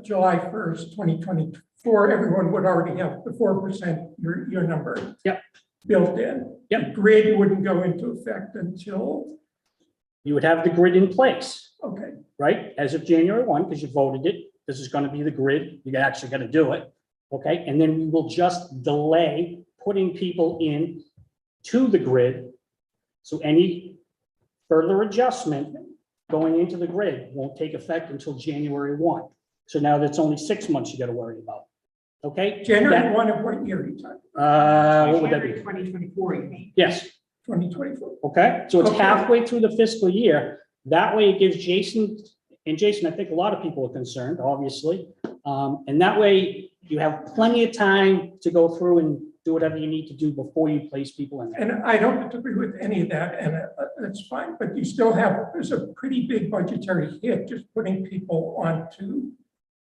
July 1st, 2024, everyone would already have the 4%, your number. Yep. Built in. Yep. The grid wouldn't go into effect until, You would have the grid in place, okay, right? As of January 1, because you voted it. This is going to be the grid. You actually got to do it. Okay, and then we will just delay putting people in to the grid. So any further adjustment going into the grid won't take effect until January 1. So now that's only 6 months you got to worry about. Okay? January 1 of what year are you talking? What would that be? 2024, you mean? Yes. 2024. Okay, so it's Okay. halfway through the fiscal year. That way it gives Jason, and Jason, I think a lot of people are concerned, obviously. And that way you have plenty of time to go through and do whatever you need to do before you place people in there. And I don't agree with any of that, and that's fine, but you still have, there's a pretty big budgetary hit just putting people onto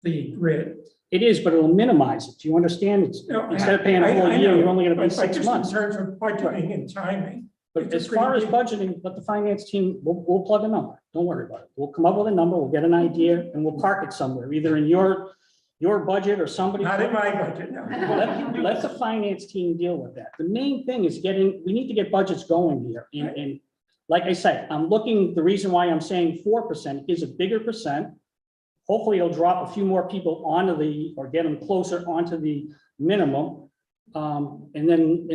the grid. It is, but it'll minimize it. Do you understand? It's, No, instead of paying a I full year, know, you're only gonna pay but 6 just months. In terms of budgeting and timing. But it's a as far as pretty budgeting, let the finance team, we'll plug a number. Don't worry about it. We'll come up with a number, we'll get an idea, and we'll park it somewhere, either in your budget or somebody. Not in my budget, no. Let the finance team deal with that. The main thing is we need to get budgets going here. And like I said, the reason why I'm saying 4% is a bigger percent. Hopefully it'll drop a few more people or get them closer onto the minimum. And then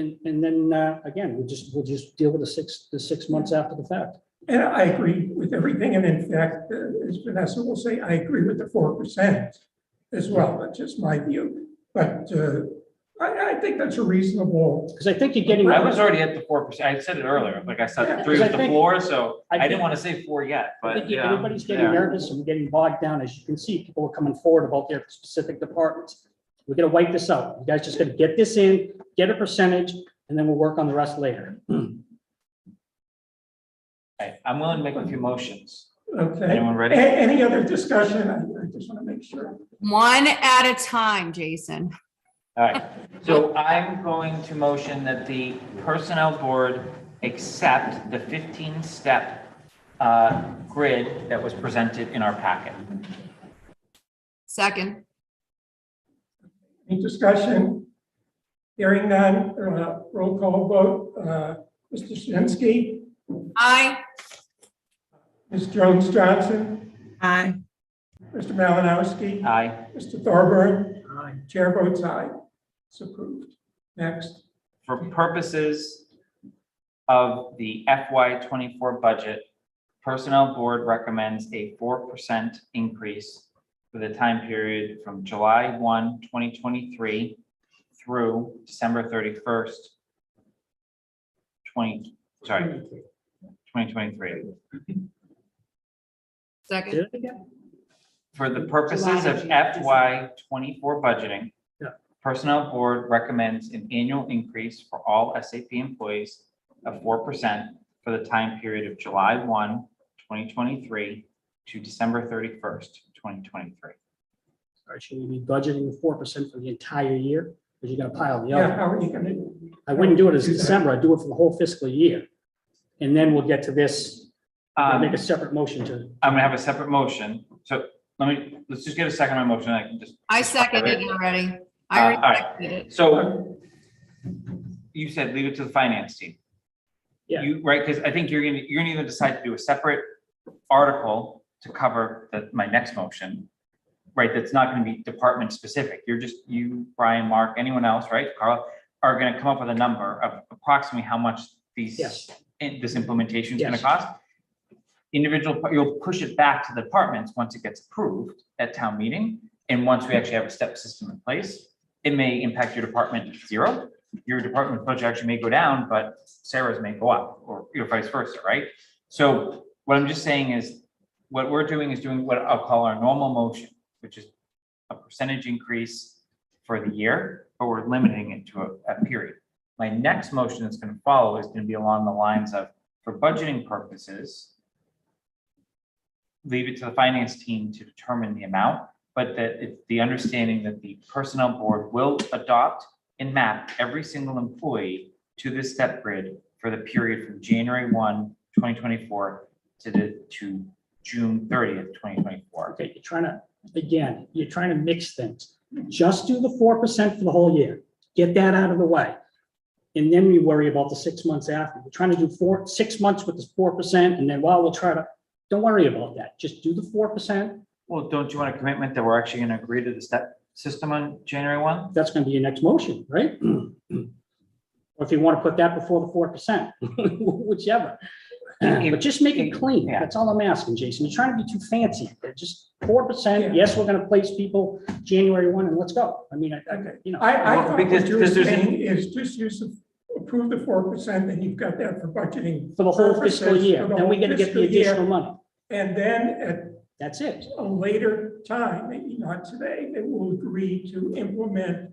again, we'll just deal with the 6 months after the fact. And I agree with everything, and in fact, as Vanessa will say, I agree with the 4% as well, that's just my view. But I think that's a reasonable. Because I think you're getting. I was already at the 4%. I said it earlier, like I said, Yeah. 3 was I the think- floor, so I I didn't think- want to say 4 yet, I but think yeah. everybody's getting yeah. nervous and getting bogged down. As you can see, people are coming forward about their specific departments. We're gonna wipe this out. You guys just gotta get this in, get a percentage, and then we'll work on the rest later. Okay, I'm willing to make a few motions. Okay. Anyone ready? Any other discussion? I just want to make sure. One at a time, Jason. All right, so I'm going to motion that the personnel board accept the 15-step grid that was presented in our packet. Second. Any discussion? Hearing none, roll call vote. Mr. Shinsky, Aye. Ms. Jones Johnson, Aye. Mr. Malinowski, Aye. Mr. Thorburn, Aye. chair votes aye. It's approved. Next. For purposes of the FY24 budget, Personnel Board recommends a 4% increase for the time period from July 1, 2023 through December 31st, 2023. Second. For the purposes of FY24 budgeting, Personnel Board recommends an annual increase for all SAP employees of 4% for the time period of July 1, 2023 to December 31st, 2023. Or should we be budgeting 4% for the entire year? Because you got to pile the Yeah, other. how are you gonna? I wouldn't do it as do that? December, I'd do it for the whole fiscal year. And then we'll get to this, I'll make a Um, separate motion to. I'm gonna have a separate motion. So let's just get a second on my motion. I can just. I seconded it already. all I already right. seconded it. So you said leave it to the finance team. Yeah. You, right, because I think you're gonna either decide to do a separate article to cover my next motion, right? That's not gonna be department specific. You're just, you, Brian, Mark, anyone else, right? Carl, are gonna come up with a number of approximately how much Yes. this implementation is gonna Yes. cost. You'll push it back to the departments once it gets approved at town meeting. And once we actually have a step system in place, it may impact your department zero. Your department budget actually may go down, but Sarah's may go up, or vice versa, right? So what I'm just saying is, what we're doing is doing what I'll call our normal motion, which is a percentage increase for the year, but we're limiting it to a period. My next motion that's going to follow is going to be along the lines of, for budgeting purposes, leave it to the finance team to determine the amount, but that it's the understanding that the personnel board will adopt and map every single employee to this step grid for the period from January 1, 2024 to June 30th, 2024. Okay, you're trying to mix things. Just do the 4% for the whole year. Get that out of the way. And then we worry about the 6 months after. We're trying to do 6 months with this 4%, and then we'll try to, don't worry about that. Just do the 4%. Well, don't you want a commitment that we're actually going to agree to the step system on January 1? That's going to be your next motion, right? Or if you want to put that before the 4%, whichever. But just make it clean. Yeah. That's all I'm asking, Jason. You're trying to be too fancy. Just 4%. Yes, we're going to place people January 1 and let's go. I mean, you know. I Well, thought because- what you were because there's saying is just approve the 4%, and you've got that for budgeting. For the whole fiscal purposes year. for the Then we whole got to get the fiscal year. additional money. And then at That's it. a later time, maybe not today, that we'll agree to implement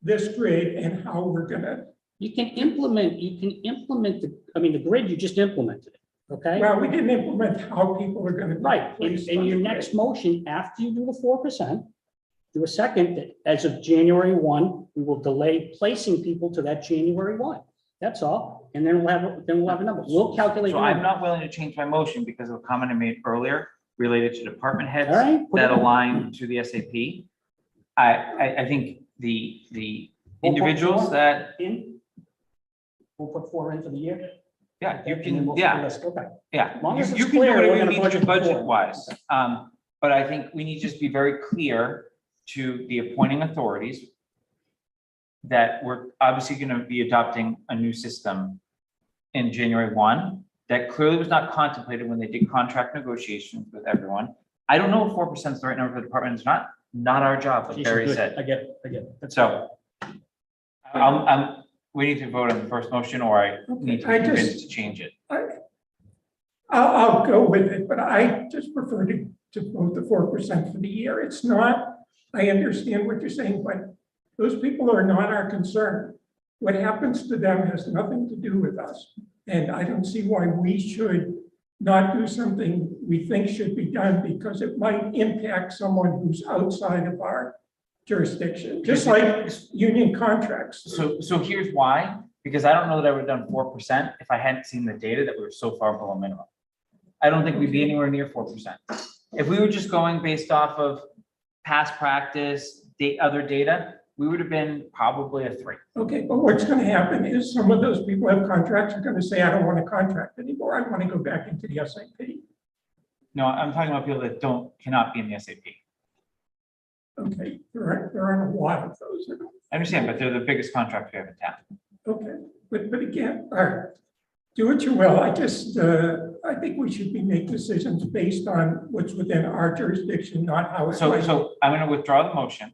this grid and how we're gonna, You can implement the grid, you just implemented it, okay? well, we didn't implement how people are gonna. be Right, and placed on your the next grid. motion, after you do the 4%, do a second, that as of January 1, we will delay placing people to that January 1. That's all, and then we'll have a number. We'll calculate. So the I'm number. not willing to change my motion because of a comment I made earlier related to department heads All right, put it that in. align to the SAP. I think the We'll put individuals 4 that, in. We'll put 4 in for the year. yeah, you And then can, we'll yeah, figure this- Okay. yeah. Long as You it's can do clear, whatever we're you gonna need to budget for budget 4. wise. But I think we need to just be very clear to the appointing authorities that we're obviously going to be adopting a new system in January 1. That clearly was not contemplated when they did contract negotiations with everyone. I don't know if 4% is the right number for the department. It's not our job, like Jason, Barry good. said. I get it. That's So we need to vote on the first motion, or I need to be I just- convinced to change it. I'll go with it, but I just prefer to vote the 4% for the year. It's not, I understand what you're saying, but those people are not our concern. What happens to them has nothing to do with us. And I don't see why we should not do something we think should be done because it might impact someone who's outside of our jurisdiction, just like union contracts. So here's why, because I don't know that I would have done 4% if I hadn't seen the data that we were so far below minimum. I don't think we'd be anywhere near 4%. If we were just going based off of past practice, other data, we would have been probably a 3. Okay, but what's gonna happen is some of those people have contracts are gonna say, I don't want to contract anymore. I want to go back into the SAP. No, I'm talking about people that cannot be in the SAP. Okay, there aren't a lot of those. I understand, but they're the biggest contract we have in town. Okay, but again, all right, do what you will. I just, I think we should make decisions based on what's within our jurisdiction, not how it's. So I'm gonna withdraw the motion.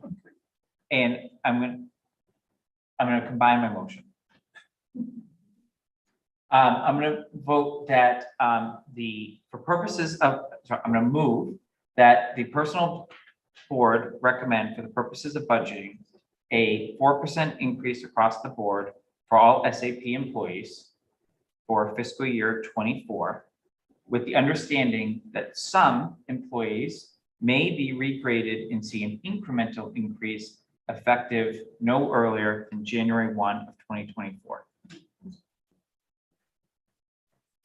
And I'm gonna combine my motion. I'm gonna vote that for purposes of, sorry, I'm gonna move that the personal board recommend for the purposes of budgeting a 4% increase across the board for all SAP employees for fiscal year 24, with the understanding that some employees may be regraded and see an incremental increase effective no earlier than January 1 of 2024.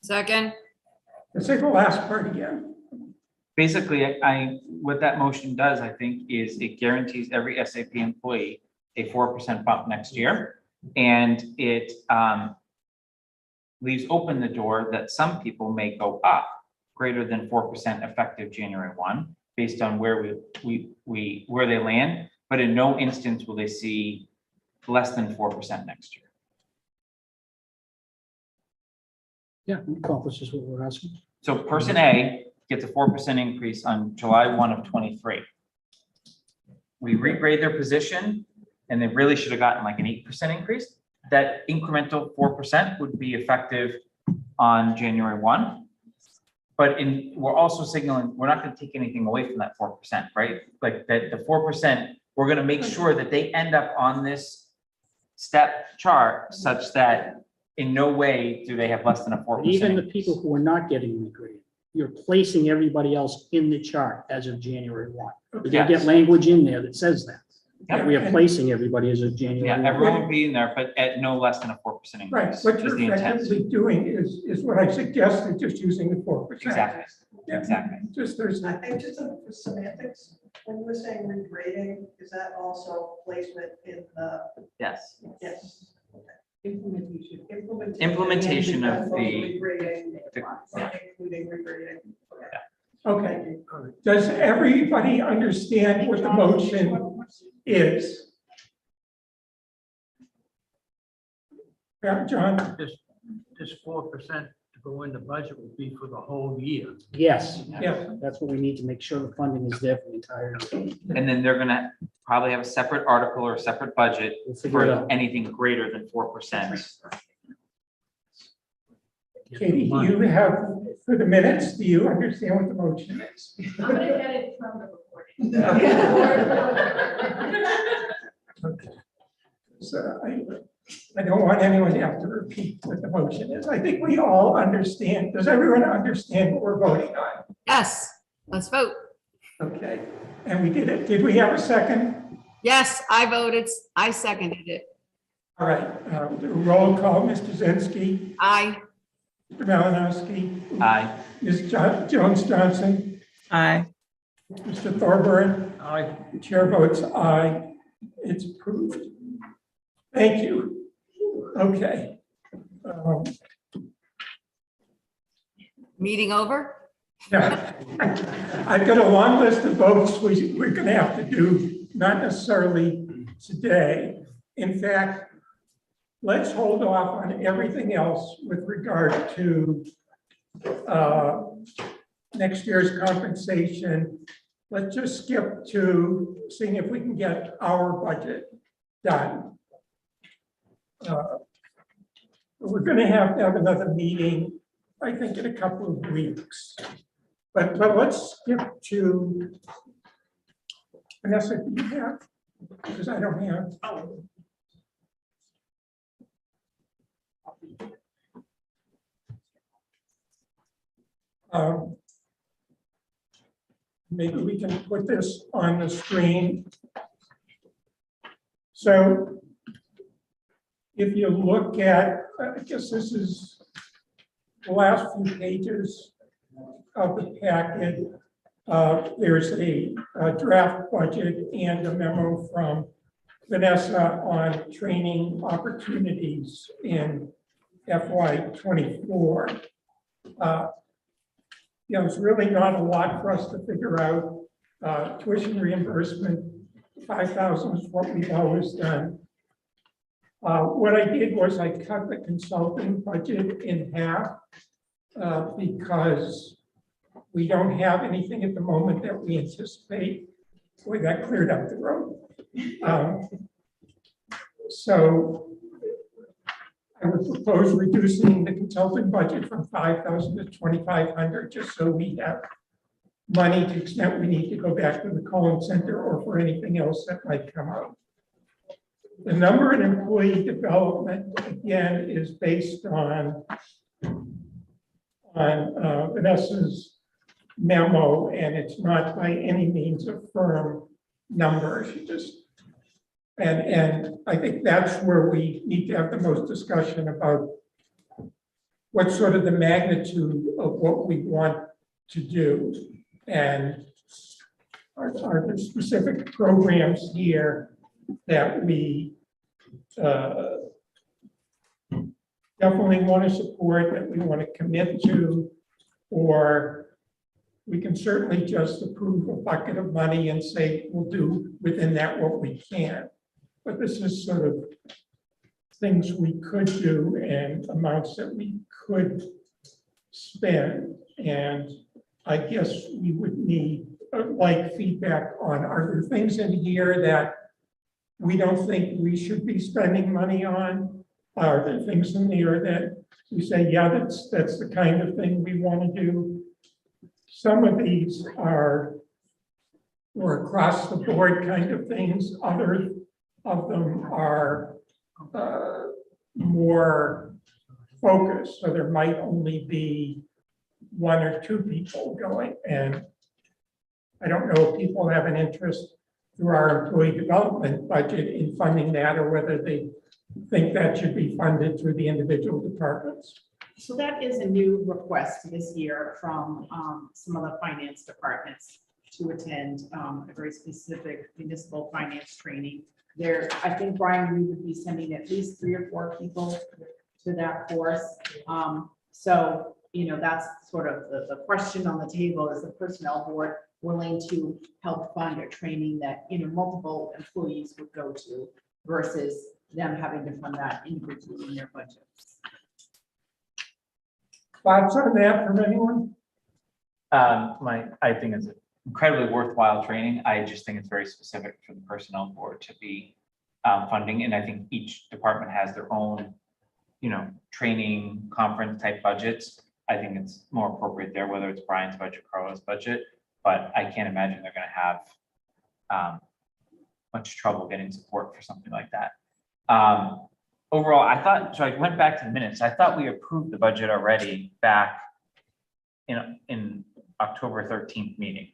Second. Let's say the last part again. Basically, what that motion does, I think, is it guarantees every SAP employee a 4% bump next year. And it leaves open the door that some people may go up greater than 4% effective January 1, based on where where they land. But in no instance will they see less than 4% next year. Yeah, accomplishes what we're asking. So person A gets a 4% increase on July 1 of 23. We regrade their position and they really should have gotten like an 8% increase. That incremental 4% would be effective on January 1. But we're also signaling, we're not going to take anything away from that 4%, right? Like that the 4%, we're going to make sure that they end up on this step chart such that in no way do they have less than a 4%. But even the people who are not getting regraded, you're placing everybody else in the chart as of January 1. They Yes. get language in there that says that. Yep. We are placing everybody as of January. Yeah, 1. everyone will be in there, but at no less than a 4% Right, increase what is you're the intent. effectively doing is what I suggested, just using the 4%. Exactly, Yeah. exactly. Just there's, I think just for semantics, when you were saying regrading, is that also placement in the, Yes. yes? Implementation. Implementation of the- Regrading, Yeah. including regrading. okay. Does everybody understand what the motion is? Yeah, John? This 4% to go in the budget will be for the whole year. Yes, Yeah. that's what we need to make sure the funding is there for the entire year. And then they're gonna probably have a separate article or a separate budget We'll figure it for out. anything greater than 4%. Katie, do you have, for the minutes, do you understand what the motion is? I'm gonna get it from the recording. Okay. So I don't want anyone to have to repeat what the motion is. I think we all understand. Does everyone understand what we're voting on? Yes, let's vote. Okay, and we did it. Did we have a second? Yes, I voted. I seconded it. All right, roll call, Mr. Zelinski, Aye. Mr. Malinowski, Aye. Ms. Jones Johnson, Aye. Mr. Thorburn. Aye. The chair votes aye. It's approved. Thank you. Okay. Meeting over? Yeah. I've got a long list of votes we're going to have to do, not necessarily today. In fact, let's hold off on everything else with regard to next year's compensation. Let's just skip to seeing if we can get our budget done. We're going to have another meeting, I think, in a couple of weeks. But let's skip to Vanessa, do you have? Because I don't have. Maybe we can put this on the screen. So if you look at, I guess this is the last few pages of the packet. There's a draft budget and a memo from Vanessa on training opportunities in FY24. It's really not a lot for us to figure out. Tuition reimbursement, 5,000 is what we've always done. What I did was I cut the consulting budget in half because we don't have anything at the moment that we anticipate. Boy, that cleared up the road. So I would propose reducing the consulting budget from 5,000 to 2,500, just so we have money to the extent we need to go back to the Collins Center or for anything else that might come out. The number in employee development, again, is based on Vanessa's memo, and it's not by any means a firm number. She just, and I think that's where we need to have the most discussion about what's sort of the magnitude of what we want to do. And are there specific programs here that we definitely want to support, that we want to commit to, or we can certainly just approve a bucket of money and say we'll do within that what we can. But this is sort of things we could do and amounts that we could spend. And I guess we would need like feedback on, are there things in here that we don't think we should be spending money on? Are there things in here that we say, yeah, that's the kind of thing we want to do? Some of these are more across the board kind of things. Other of them are more focused. So there might only be one or two people going. And I don't know if people have an interest through our employee development budget in funding that, or whether they think that should be funded through the individual departments. So that is a new request this year from some of the finance departments to attend a very specific municipal finance training. There, I think, Brian, we would be sending at least 3 or 4 people to that course. So, you know, that's sort of the question on the table: is the personnel board willing to help fund a training that, you know, multiple employees would go to, versus them having to fund that individually in their budgets? Thoughts on that from anyone? I think it's an incredibly worthwhile training. I just think it's very specific for the personnel board to be funding, and I think each department has their own, you know, training conference type budgets. I think it's more appropriate there, whether it's Brian's budget, Carla's budget, but I can't imagine they're going to have much trouble getting support for something like that. Overall, I thought, so I went back to the minutes. I thought we approved the budget already back in October 13th meeting,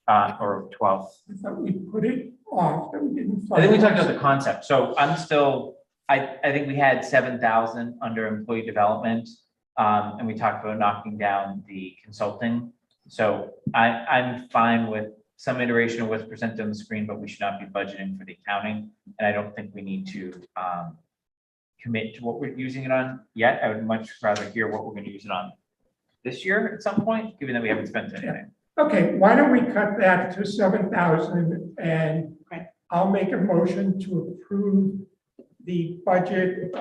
or 12th. I thought we put it off, that we didn't. I think we talked about the concept. So I'm still, I think we had 7,000 under employee development. And we talked about knocking down the consulting. So I'm fine with some iteration of what's presented on the screen, but we should not be budgeting for the accounting. And I don't think we need to commit to what we're using it on yet. I would much rather hear what we're going to use it on this year at some point, given that we haven't spent anything. Okay, why don't we cut that to 7,000, and I'll make a motion to approve the budget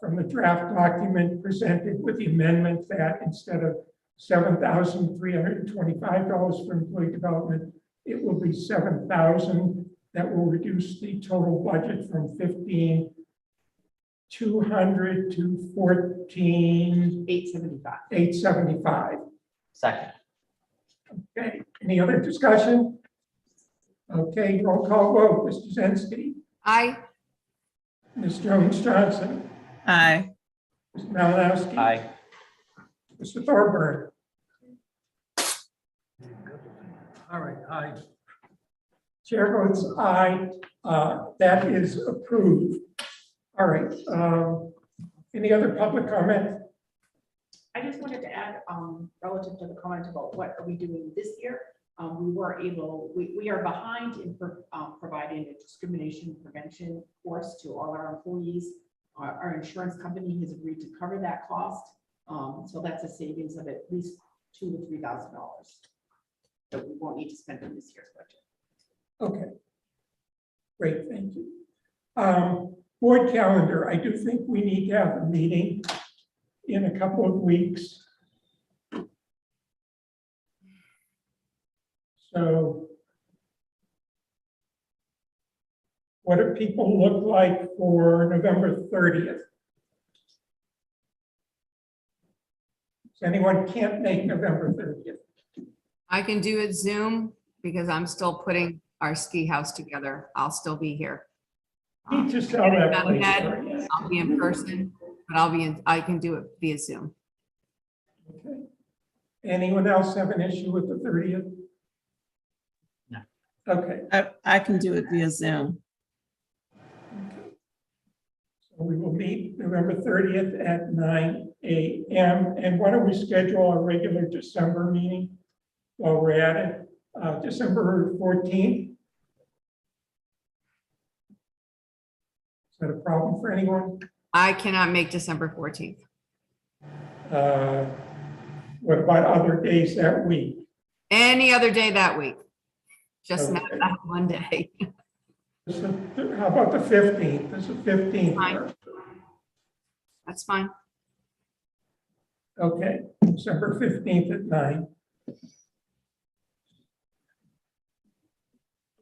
from the draft document presented with the amendment that instead of $7,325 for employee development, it will be 7,000. That will reduce the total budget from 15,200 to 14,875. Second. Okay, any other discussion? Okay, roll call vote. Mr. Zensky, Aye. Ms. Jones Johnson, Aye. Mr. Malinowski. Aye. Mr. Thorburn. All right, aye. Chair votes aye. That is approved. All right. Any other public comment? I just wanted to add, relative to the comment about what are we doing this year. We are behind in providing a discrimination prevention course to all our employees. Our insurance company has agreed to cover that cost. So that's a savings of at least $2,000 to $3,000 that we won't need to spend in this year's budget. Okay. Great, thank you. Board calendar, I do think we need to have a meeting in a couple of weeks. So what do people look like for November 30th? So anyone can't make November 30th? I can do it Zoom because I'm still putting our ski house together. I'll still be here. Need to sell that I'll place. Sorry. be in person, but I can do it via Zoom. Okay. Anyone else have an issue with the 30th? No. Okay, I can do it via Zoom. so we will meet November 30th at 9 a.m. And why don't we schedule our regular December meeting while we're at it, December 14th? Is that a problem for anyone? I cannot make December 14th. What about other days that week? Any other day that week. Just not Okay. that one day. How about the 15th? Does the 15th Fine. work? That's fine. Okay, December 15th at 9.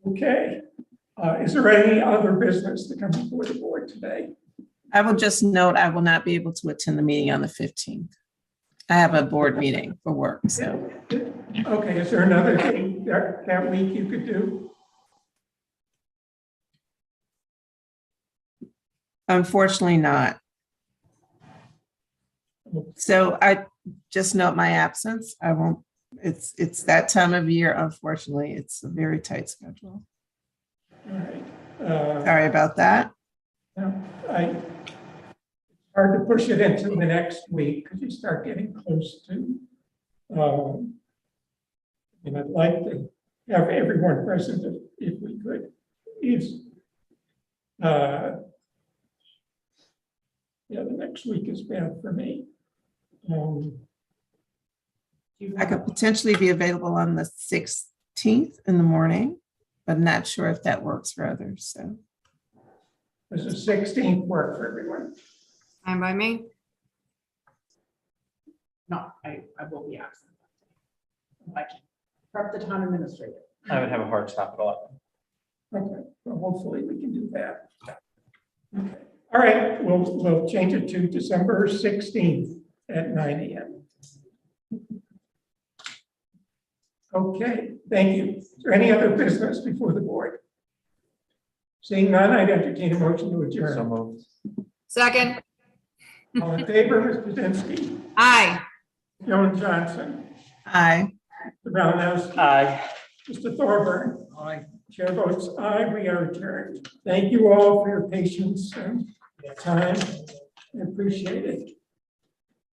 Okay, is there any other business to come before the board today? I will just note, I will not be able to attend the meeting on the 15th. I have a board meeting for work, so. Okay, is there another thing that week you could do? Unfortunately not. So I just note my absence. I won't, it's that time of year, unfortunately. It's a very tight schedule. All right. Sorry about that. No, it's hard to push it into the next week because you start getting close to, and I'd like to have everyone present if we could. Yeah, the next week is bad for me. I could potentially be available on the 16th in the morning, but not sure if that works for others, so. Does the 16th work for everyone? Fine by me. No, I will be absent. I can prep the town administrator. I would have a hard stop at 11. Okay, well, hopefully we can do that. Okay. All right, we'll change it to December 16th at 9 a.m. Okay, thank you. Is there any other business before the board? Seeing none, I'd entertain a motion to So adjourn. moved. Second, All in favor, Mr. Dinsky, aye. Joan Johnson, Aye. Mr. Malinowski, Aye. Mr. Thorburn. Aye. Chair votes aye, we are adjourned. Thank you all for your patience and time. I appreciate it.